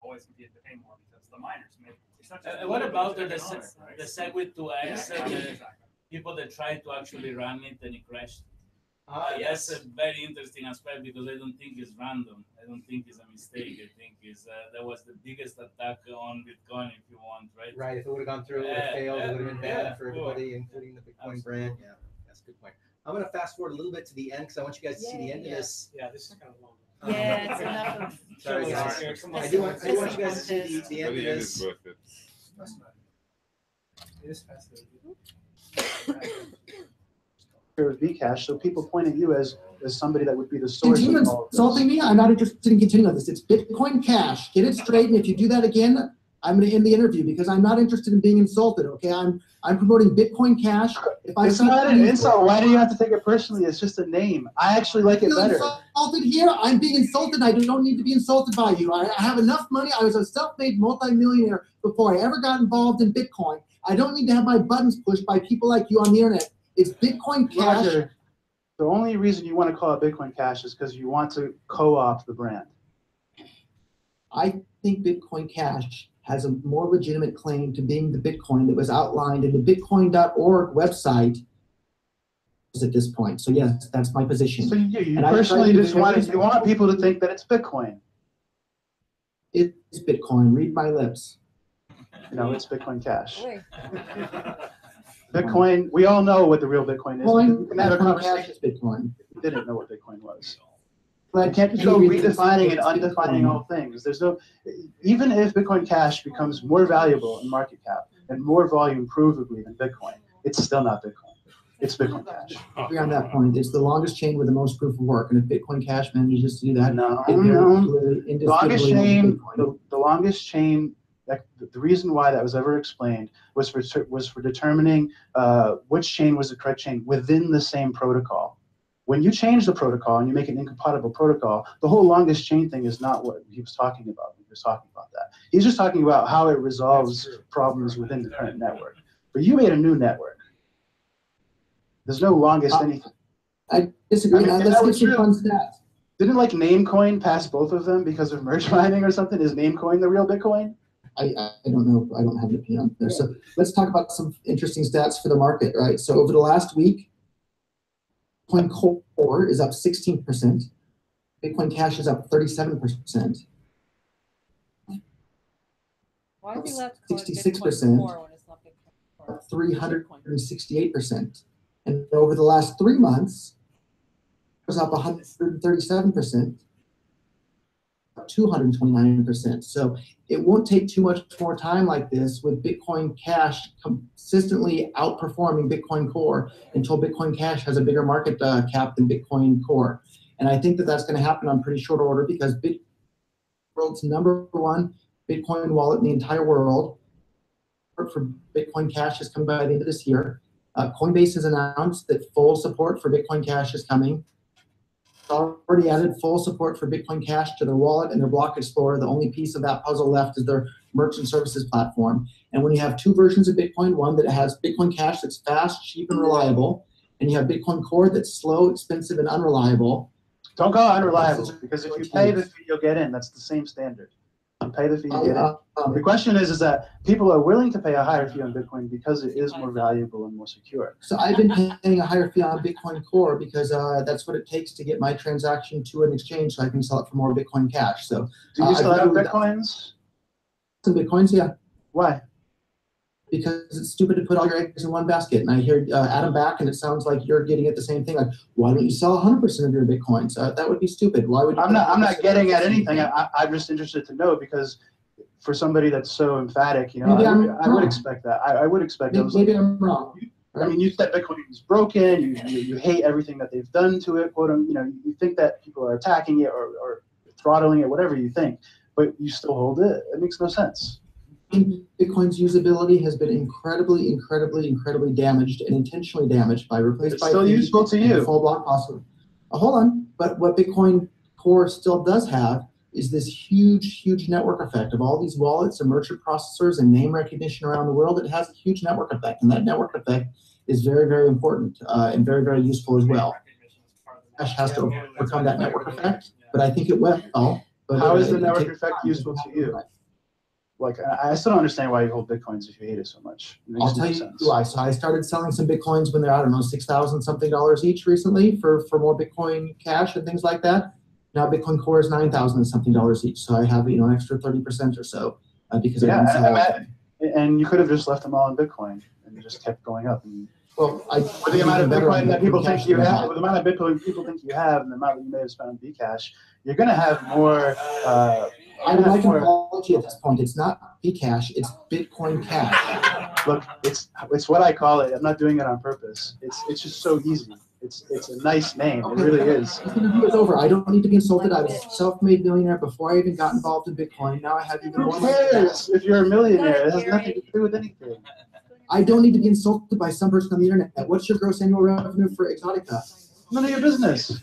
always competing to pay more because the miners make. What about the segue to X? People that tried to actually run it and it crashed. That's a very interesting aspect because I don't think it's random. I don't think it's a mistake. I think that was the biggest attack on Bitcoin, if you want, right? Right. If it would have gone through, it would have failed. It would have been bad for everybody, including the Bitcoin brand. Yeah, that's a good point. I'm going to fast forward a little bit to the end because I want you guys to see the end of this. Yeah, this is kind of long. Yeah, it's enough of. Sorry, guys. I do want you guys to see the end of this. It is fascinating. Of Bcash, so people point at you as somebody that would be the source Continue of all of this. insulting me. I'm not interested in continuing this. It's Bitcoin Cash. Get it straight, and if you do that again, I'm going to end the interview because I'm not interested in being insulted. Okay, I'm promoting Bitcoin Cash. It's not an insult. Why do you have to take it personally? It's just a name. I actually like it better. Insulted here. I'm being insulted. I don't need to be insulted by you. I have enough money. I was a self-made multimillionaire before I ever got involved in Bitcoin. I don't need to have my buttons pushed by people like you on the internet. It's Bitcoin Cash. Roger, the only reason you want to call it Bitcoin Cash is because you want to co-opt the brand. I think Bitcoin Cash has a more legitimate claim to being the Bitcoin that was outlined in the Bitcoin.org website at this point. So yes, that's my position. So you personally just want people to think that it's Bitcoin. It's Bitcoin. Read my lips. No, it's Bitcoin Cash. Bitcoin, we all know what the real Bitcoin is. Bitcoin, we can have a conversation. Cash is Bitcoin. We didn't know what Bitcoin was. You can't just go redefining and undefining all things. There's no, even if Bitcoin Cash becomes more valuable in market cap and more volume provably than Bitcoin, it's still not Bitcoin. It's Bitcoin Cash. Agree on that point. It's the longest chain with the most proof of work, and if Bitcoin Cash manages to do that, the longest chain. The reason why that was ever explained was for determining which chain was the correct chain within the same protocol. When you change the protocol and you make an incompatible protocol, the whole longest chain thing is not what he was talking about. He was talking about that. He's just talking about how it resolves problems within the current network. But you made a new network. There's no longest anything. I disagree. Let's get some fun stats. Didn't like Namecoin pass both of them because of merge mining or something? Is Namecoin the real Bitcoin? I don't know. I don't have an opinion on there. So let's talk about some interesting stats for the market, right? So over the last week, Bitcoin Core is up 16%. Bitcoin Cash is up 37%. Why is he allowed to call it 66%. Core when it's not Bitcoin Core? 368%. And over the last 3 months, it was up 137%. 229%. So it won't take too much more time like this with Bitcoin Cash consistently outperforming Bitcoin Core until Bitcoin Cash has a bigger market cap than Bitcoin Core. And I think that that's going to happen on pretty short order because world's #1 Bitcoin wallet in the entire world for Bitcoin Cash is coming by the end of this year. Coinbase has announced that full support for Bitcoin Cash is coming. Already added full support for Bitcoin Cash to their wallet and their block explorer. The only piece of that puzzle left is their merchant services platform. And when you have two versions of Bitcoin, one that has Bitcoin Cash that's fast, cheap, and reliable, and you have Bitcoin Core that's slow, expensive, and unreliable. Don't go unreliable, because if you pay the fee, you'll get in. That's the same standard. You pay the fee, you get in. The question is that people are willing to pay a higher fee on Bitcoin because it is more valuable and more secure. So I've been paying a higher fee on Bitcoin Core because that's what it takes to get my transaction to an exchange so I can sell it for more Bitcoin Cash. So do you still have Bitcoins? Some Bitcoins, yeah. Why? Because it's stupid to put all your eggs in one basket. And I hear Adam back, and it sounds like you're getting at the same thing. Like, why don't you sell 100% of your Bitcoins? That would be stupid. Why would you? I'm not getting at anything. I'm just interested to know, because for somebody that's so emphatic, you know, I would expect that. I would expect those. Maybe I'm wrong. I mean, you said Bitcoin is broken. You hate everything that they've done to it. Quote, you know, you think that people are attacking it or throttling it, whatever you think, but you still hold it. It makes no sense. Bitcoin's usability has been incredibly damaged and intentionally damaged by replaced by still useful to you. Full block password. Hold on, but what Bitcoin Core still does have is this huge network effect of all these wallets and merchant processors and name recognition around the world. It has a huge network effect, and that network effect is very important and very useful as well. Cash has to overcome that network effect, but I think it will. But how is the network effect useful to you? Like, I still don't understand why you hold Bitcoins if you hate it so much. I'll tell you why. So I started selling some Bitcoins when they're, I don't know, $6,000 something each recently for more Bitcoin Cash and things like that. Now Bitcoin Core is $9,000 something each. So I have, you know, an extra 30% or so because I didn't sell. And you could have just left them all in Bitcoin and just kept going up. And, well, with the amount of Bitcoin that people think you have, with the amount of Bitcoin people think you have, and the amount that you may have spent on Bcash, you're going to have more. I would like an apology at this point. It's not Bcash, it's Bitcoin Cash. Look, it's what I call it. I'm not doing it on purpose. It's just so easy. It's a nice name. It really is. This interview is over. I don't need to be insulted. I was a self-made millionaire before I even got involved in Bitcoin. Now I have even more Who money. cares if you're a millionaire? It has nothing to do with anything. I don't need to be insulted by some person on the internet. What's your gross annual revenue for Exotica? None of your business.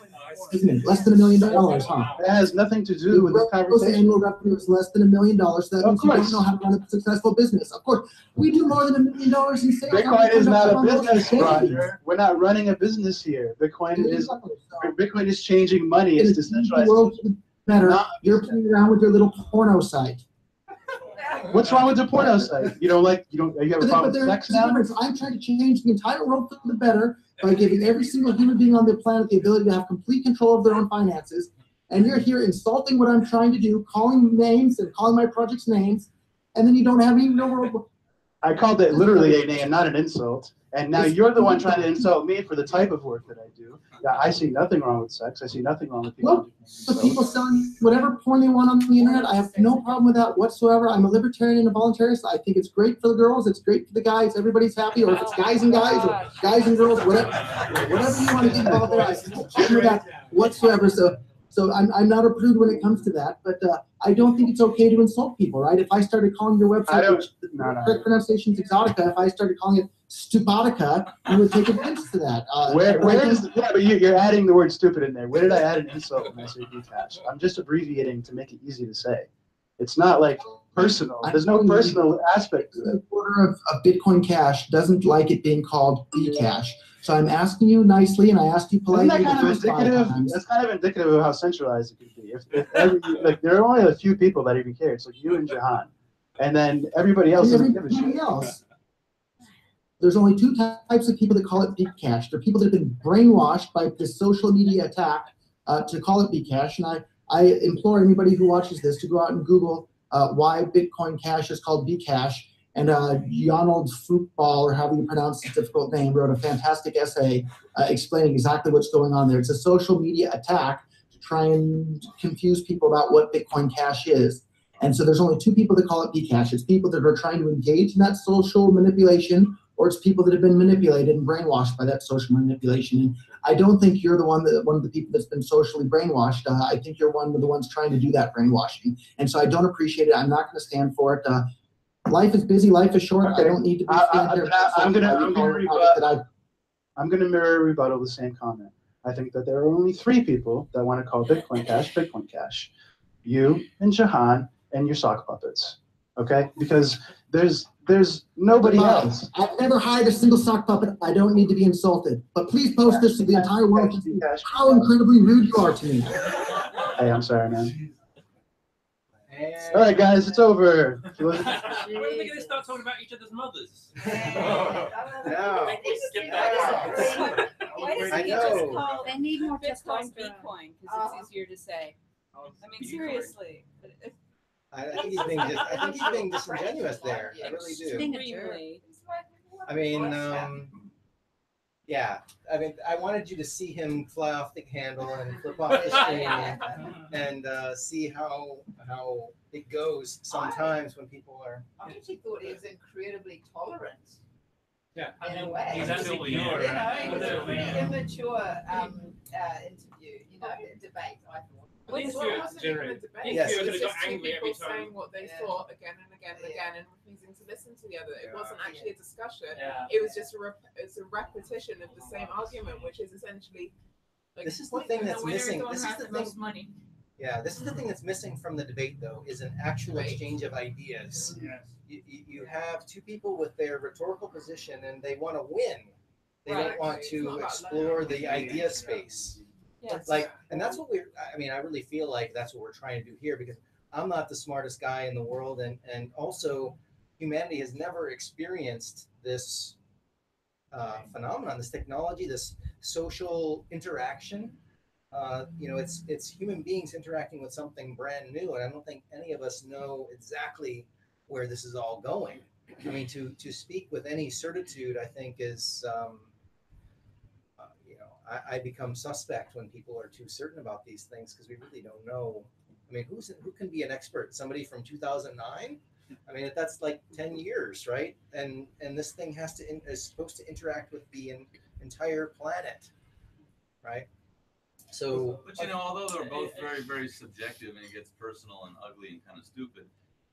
Isn't it less than $1 million, huh? It has nothing to do with the Gross conversation. annual revenue is less than $1 million. So that means you course. don't know how to run a successful business. Of course, we do more than $1 million in sales. Bitcoin is not a On those business, days. Roger. We're not running a business here. Bitcoin is changing money. It's decentralized. The world better. Not- You're playing around with your little porno site. What's wrong with the porno site? You have a problem with sex now? I'm trying to change the entire world for the better by giving every single human being on the planet the ability to have complete control of their own finances. And you're here insulting what I'm trying to do, calling names and calling my projects names, and then you don't have any no. I called it literally a name, not an insult. And now you're the one trying to insult me for the type of work that I do. Yeah, I see nothing wrong with sex. I see nothing wrong with people. Well, the people selling whatever porn they want on the internet, I have no problem with that whatsoever. I'm a libertarian and a voluntarist. I think it's great for the girls. It's great for the guys. Everybody's happy. Or if it's guys and guys, or guys and girls, whatever you want to get involved there, I have no problem with that whatsoever. So I'm not a prude when it comes to that, but I don't think it's okay to insult people, right? If I started calling your website, correct pronunciation is Exotica, if I started calling it Stupotica, you would take offense to that. But you're adding the word stupid in there. Where did I add an insult when I say Bcash? I'm just abbreviating to make it easy to say. It's not like personal. There's no personal aspect to it. A quarter of Bitcoin Cash doesn't like it being called Bcash. So I'm asking you nicely, and I asked you politely. Isn't that kind of indicative? That's kind of indicative of how centralized it could be. If there are only a few people that even care. It's like you and Jahan, and then everybody else doesn't give a shit. There's only two types of people that call it Bcash. There are people that have been brainwashed by this social media attack to call it Bcash, and I implore anybody who watches this to go out and Google why Bitcoin Cash is called Bcash. And Donald Football, or however you pronounce his difficult name, wrote a fantastic essay explaining exactly what's going on there. It's a social media attack to try and confuse people about what Bitcoin Cash is. And so there's only two people that call it Bcash. It's people that are trying to engage in that social manipulation, or it's people that have been manipulated and brainwashed by that social manipulation. And I don't think you're one of the people that's been socially brainwashed. I think you're one of the ones trying to do that brainwashing. And so I don't appreciate it. I'm not going to stand for it. Life is busy. Life is short. Okay. I don't need to be here. I'm going to mirror rebuttal the same comment. I think that there are only three people that want to call Bitcoin Cash. You and Jahan and your sock puppets. Okay? Because there's nobody else. I've never hired a single sock puppet. I don't need to be insulted. But please post this to the entire world to see how incredibly rude you are to me. Hey, I'm sorry, man. All right, guys, it's over. When are they going to start talking about each other's mothers? I know. They need more Just call testosterone. Bitcoin because it's easier to say. I mean, seriously. I think he's being disingenuous there. I really do. I mean, yeah. I mean, I wanted you to see him fly off the handle and flip off the screen and see how it goes sometimes when people are. I actually thought he was incredibly tolerant. Yeah, in a way. He's absolutely It was a really immature interview, debate, I thought. The interviewer could have got angry every time. Saying what they thought again and again and again and refusing to listen to the other. It wasn't actually a discussion. It was just it's a repetition of the same argument, which is essentially like This is the thing that's missing. This is the thing. Yeah, this is the thing that's missing from the debate, though, is an actual exchange of ideas. You have two people with their rhetorical position, and they want to win. They don't want to explore the idea space. Yes. And that's what I really feel like that's what we're trying to do here, because I'm not the smartest guy in the world. And also humanity has never experienced this phenomenon, this technology, this social interaction. It's human beings interacting with something brand new. And I don't think any of us know exactly where this is all going. I mean, to speak with any certitude, I think is, I become suspect when people are too certain about these things because we really don't know. I mean, who can be an expert? Somebody from 2009? I mean, that's like 10 years, right? And this thing is supposed to interact with the entire planet. right? So, but you know, although they're both very, very subjective and it gets personal and ugly and kind of stupid,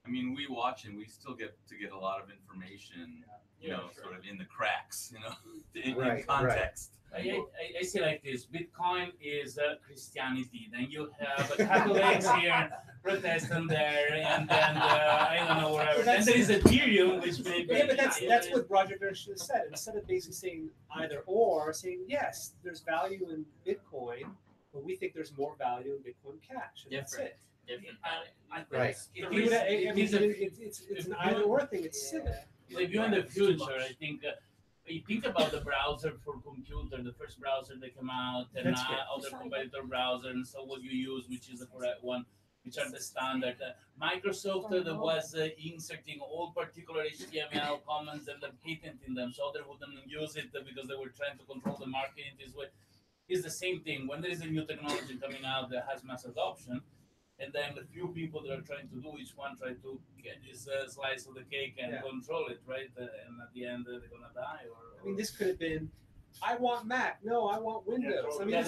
I mean, we watch and we still get a lot of information, you know, sort of in the cracks, you know, in context. I say like this: Bitcoin is Christianity. Then you have Catholics here, Protestant there, and then I don't know wherever. Then there is Ethereum, which may be. Yeah, but that's what Roger Ver should have said. Instead of basically saying either or, saying yes, there's value in Bitcoin, but we think there's more value in Bitcoin Cash. And that's it. Right. It's an either or thing. It's silly. If you're in the future, I think. You think about the browser for computer, the first browser that came out, and other competitor browser, and so what you use, which is the correct one, which are the standard. Microsoft that was inserting all particular HTML comments and then patenting them, so they wouldn't use it because they were trying to control the market in this way. It's the same thing. When there is a new technology coming out that has mass adoption, and then the few people that are trying to do each one try to get this slice of the cake and control it, right? And at the end, they're gonna die. I mean, this could have been, I want Mac. No, I want Windows. I mean, I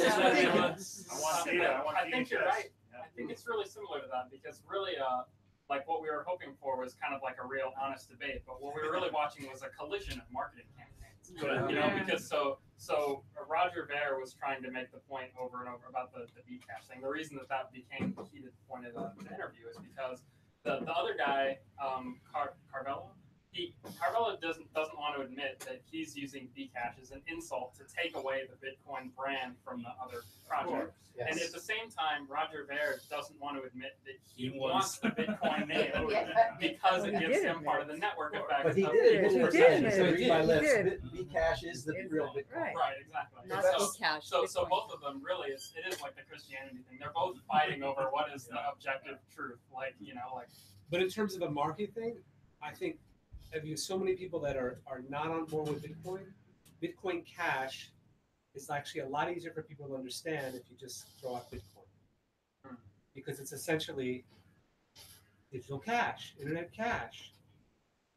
think you're right. I think it's really similar to that because really, like what we were hoping for was kind of like a real honest debate, but what we were really watching was a collision of marketing campaigns. You know, because so Roger Ver was trying to make the point over and over about the Bcash thing. The reason that became the heated point of the interview is because the other guy, Carvello, Carvello doesn't want to admit that he's using Bcash as an insult to take away the Bitcoin brand from the other project. Yes. And at the same time, Roger Ver doesn't want to admit that he wants the Bitcoin name because it gives him part of the network effect. But he did it. So read my lips. Bcash is the real Bitcoin. Right, exactly. Not Bcash. So both of them really, it is like the Christianity thing. They're both fighting over what is the objective truth. Like, you know, like. But in terms of a market thing, I think have you so many people that are not on board with Bitcoin? Bitcoin Cash is actually a lot easier for people to understand if you just throw out Bitcoin. Because it's essentially digital cash, internet cash.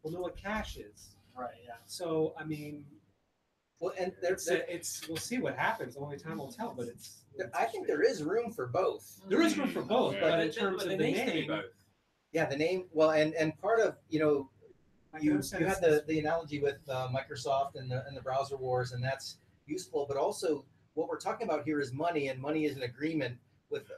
We'll know what cash is. Right, yeah. So, I mean, well, and we'll see what happens. Only time will tell, but I think there is room for both. There is room for both, but in terms of the name. Yeah, the name, well, and part of, you know, you had the analogy with Microsoft and the browser wars, and that's useful. But also, what we're talking about here is money, and money is an agreement with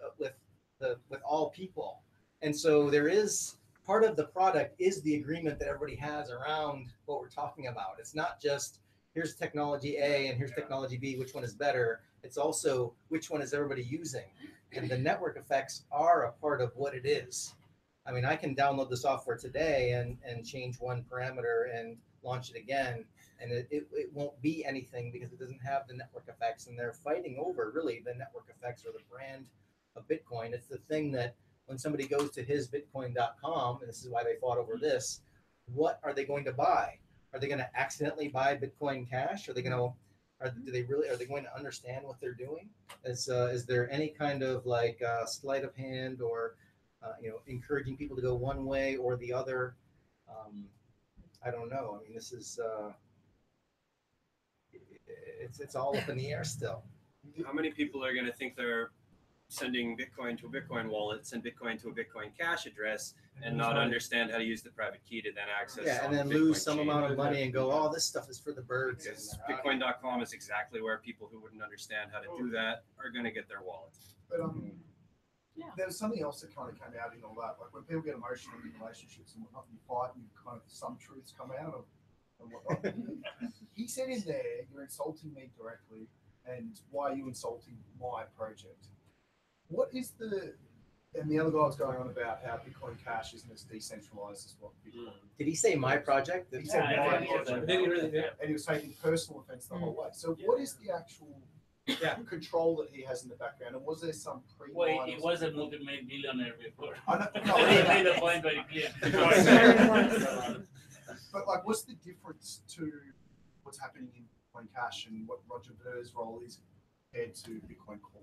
all people. And so there is part of the product is the agreement that everybody has around what we're talking about. It's not just here's technology A and here's technology B, which one is better. It's also which one is everybody using, and the network effects are a part of what it is. I mean, I can download the software today and change one parameter and launch it again, and it won't be anything because it doesn't have the network effects, and they're fighting over really the network effects or the brand of Bitcoin. It's the thing that when somebody goes to hisbitcoin.com, and this is why they fought over this, what are they going to buy? Are they going to accidentally buy Bitcoin Cash? Are they going to are they going to understand what they're doing? Is there any kind of like sleight of hand or encouraging people to go one way or the other? I don't know. I mean, this is it's all up in the air still. How many people are going to think they're sending Bitcoin to a Bitcoin wallet, send Bitcoin to a Bitcoin Cash address, and not understand how to use the private key to then access? Yeah, and then lose some amount of money and go, oh, this stuff is for the birds. Because Bitcoin.com is exactly where people who wouldn't understand how to do that are going to get their wallet. But there was something else that kind of came out in all that. Like when people get emotional in relationships and whatnot, you fight and kind of some truths come out of and whatnot. He said in there, you're insulting me directly, and why are you insulting my project? What is and the other guy was going on about how Bitcoin Cash isn't as decentralized as what Bitcoin. Did he say my project? He said my project. And he was taking personal offense the whole way. So what is the actual control that he has in the background, and was there some Well, he was a multi-billionaire before. I know, he made the point very clear. But like, what's the difference to what's happening in Bitcoin Cash and what Roger Ver's role is compared to Bitcoin Core?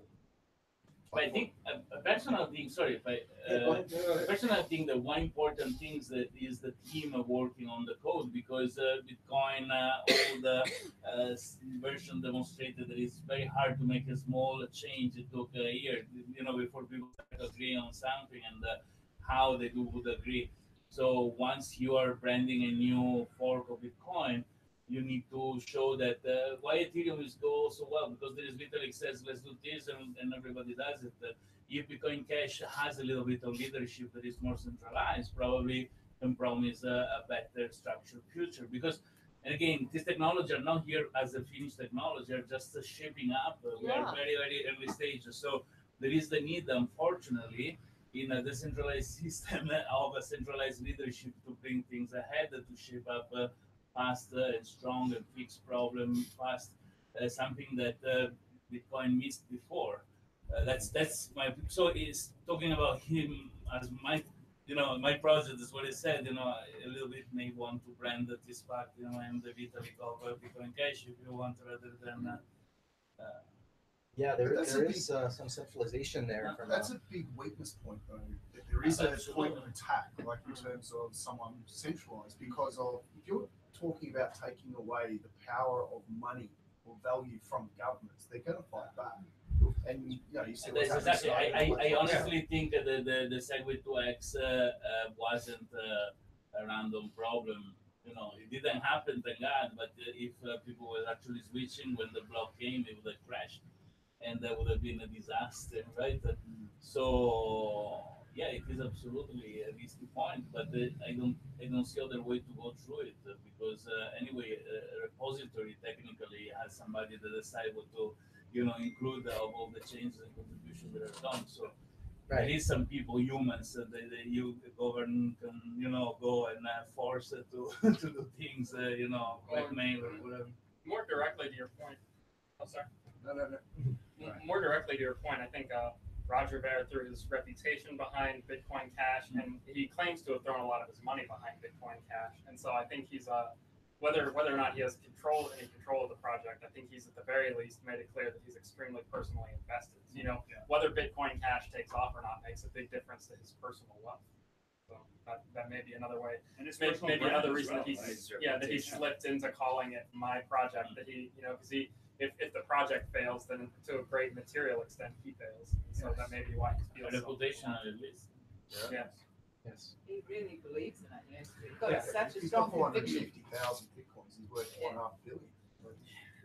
But I think a better personal thing, sorry if I, personal thing, the one important thing is the team working on the code because Bitcoin, all the version demonstrated that it's very hard to make a small change. It took a year, before people start agreeing on something and how they would agree. So once you are branding a new fork of Bitcoin, you need to show that why Ethereum is go so well because there is literally says let's do this and everybody does it. If Bitcoin Cash has a little bit of leadership that is more centralized, probably can promise a better structured future. Because, and again, this technology are not here as a finished technology; are just shaping up. We are very early stages, so there is the need, unfortunately, in a decentralized system of a centralized leadership to bring things ahead, to shape up fast and strong and fix problem fast. Something that Bitcoin missed before. That's my so he's talking about him as my project is what he said. A little bit may want to brand this fact. And the Vitalik of Bitcoin Cash if you want rather than. Yeah, there is some centralization there. That's a big weakness point, though. There is a point of attack, like in terms of someone centralized, because of if you're talking about taking away the power of money or value from governments, they're going to fight back. And you see what's exactly. happening. I honestly think that the Segway 2x wasn't a random problem. It didn't happen, thank God. But if people were actually switching when the block came, it would have crashed, and that would have been a disaster, right? So yeah, it is absolutely a risky point, but I don't see other way to go through it because anyway, a repository technically has somebody that decide what to include of all the changes and contributions that are done. So there is some people, humans, that you govern can go and force it to to do things, blackmail or whatever. More directly to your point. Oh, sorry. No. More directly to your point, I think Roger Ver threw his reputation behind Bitcoin Cash, and he claims to have thrown a lot of his money behind Bitcoin Cash. And so I think he's whether or not he has any control of the project, I think he's at the very least made it clear that he's extremely personally invested. Whether Bitcoin Cash takes off or not makes a big difference to his personal wealth. So that may be another way. And maybe another reason that he slipped into calling it my project. That he because if the project fails, then to a great material extent he fails. So that may be why he feels reputation at least. Yes. He really believes in it. He's got such a strong conviction. 450,000 bitcoins. He's worth $1.5 billion.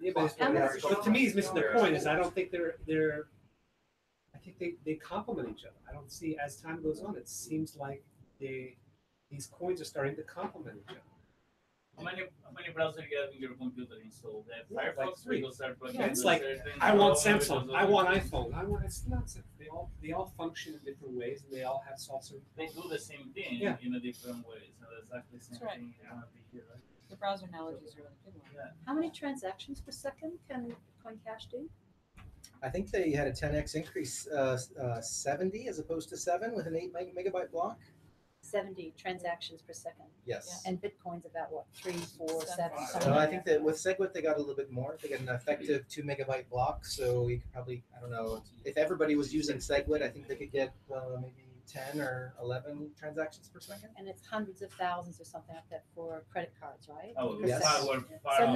Yeah, but to me, he's missing the point. Is I don't think they're. I think they complement each other. I don't see as time goes on. It seems like these coins are starting to complement each other. How many browsers you have in your computer installed? Firefox, like 3. It's It's like I want Samsung, I want iPhone, I want. It's nonsense. They all function in different ways, and they all have solved certain. They do the same thing in a different way. So exactly the same thing. Here, right? The browser analogy is a really good one. Yeah. How many transactions per second can Bitcoin Cash do? I think they had a 10x increase, 70 as opposed to 7 with an 8 megabyte block. 70 transactions per second. Yes. And Bitcoin's about what, 3, 4, 7? No, I think that with SegWit they got a little bit more. They got an effective 2 megabyte block, so you could probably, I don't know, if everybody was using SegWit, I think they could get maybe 10 or 11 transactions per second. And it's hundreds of thousands or something like that for credit cards, right? Oh, Per yes. second. So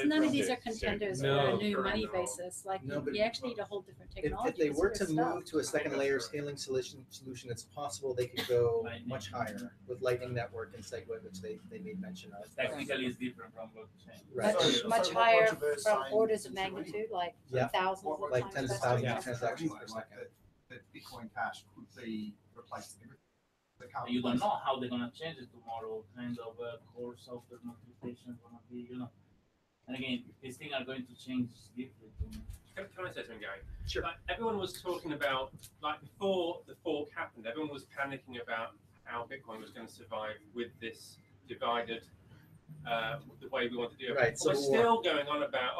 none of these are contenders for a new money basis. Like you actually need a whole different technology. If they were to stuff. move to a second layer scaling solution, it's possible they could go much higher with Lightning Network and SegWit, which they made mention of. Technically, it's different from blockchain. Much higher from orders of magnitude, like thousands of like tens of thousands of transactions per Like second. that Bitcoin Cash could be replaced everything. You don't know how they're gonna change it tomorrow. Kind of core software notification gonna be, And again, these things are going to change deeply. Can I say something, Gary? Sure. Everyone was talking about, before the fork happened, everyone was panicking about how Bitcoin was going to survive with this divided, the way we want to do it. Right. But we're still going on about,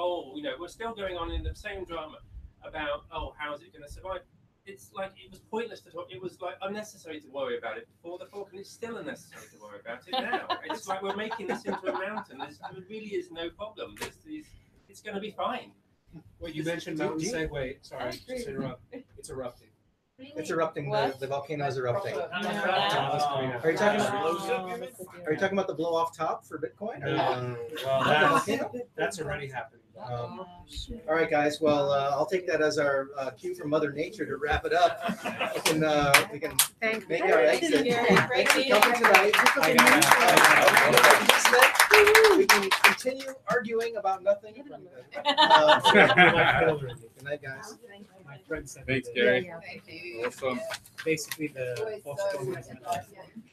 we're still going on in the same drama about, how is it going to survive? It's like it was pointless to talk. It was like unnecessary to worry about it before the fork, and it's still unnecessary to worry about it now. It's like we're making this into a mountain. There really is no problem. It's going to be fine. Well, you mentioned Mountain Segway. Sorry, just interrupting. It's erupting. The volcano is erupting. Lava's coming out. Are you talking about the blow off top for Bitcoin? Or Well, that's already happening. All right, guys. Well, I'll take that as our cue from Mother Nature to wrap it up. We can make our exit. Thanks for coming tonight. We can continue arguing about nothing. Good night, guys. My friend said Thanks, Gary. Thank you. Awesome. basically the Always so postponement. enlightening.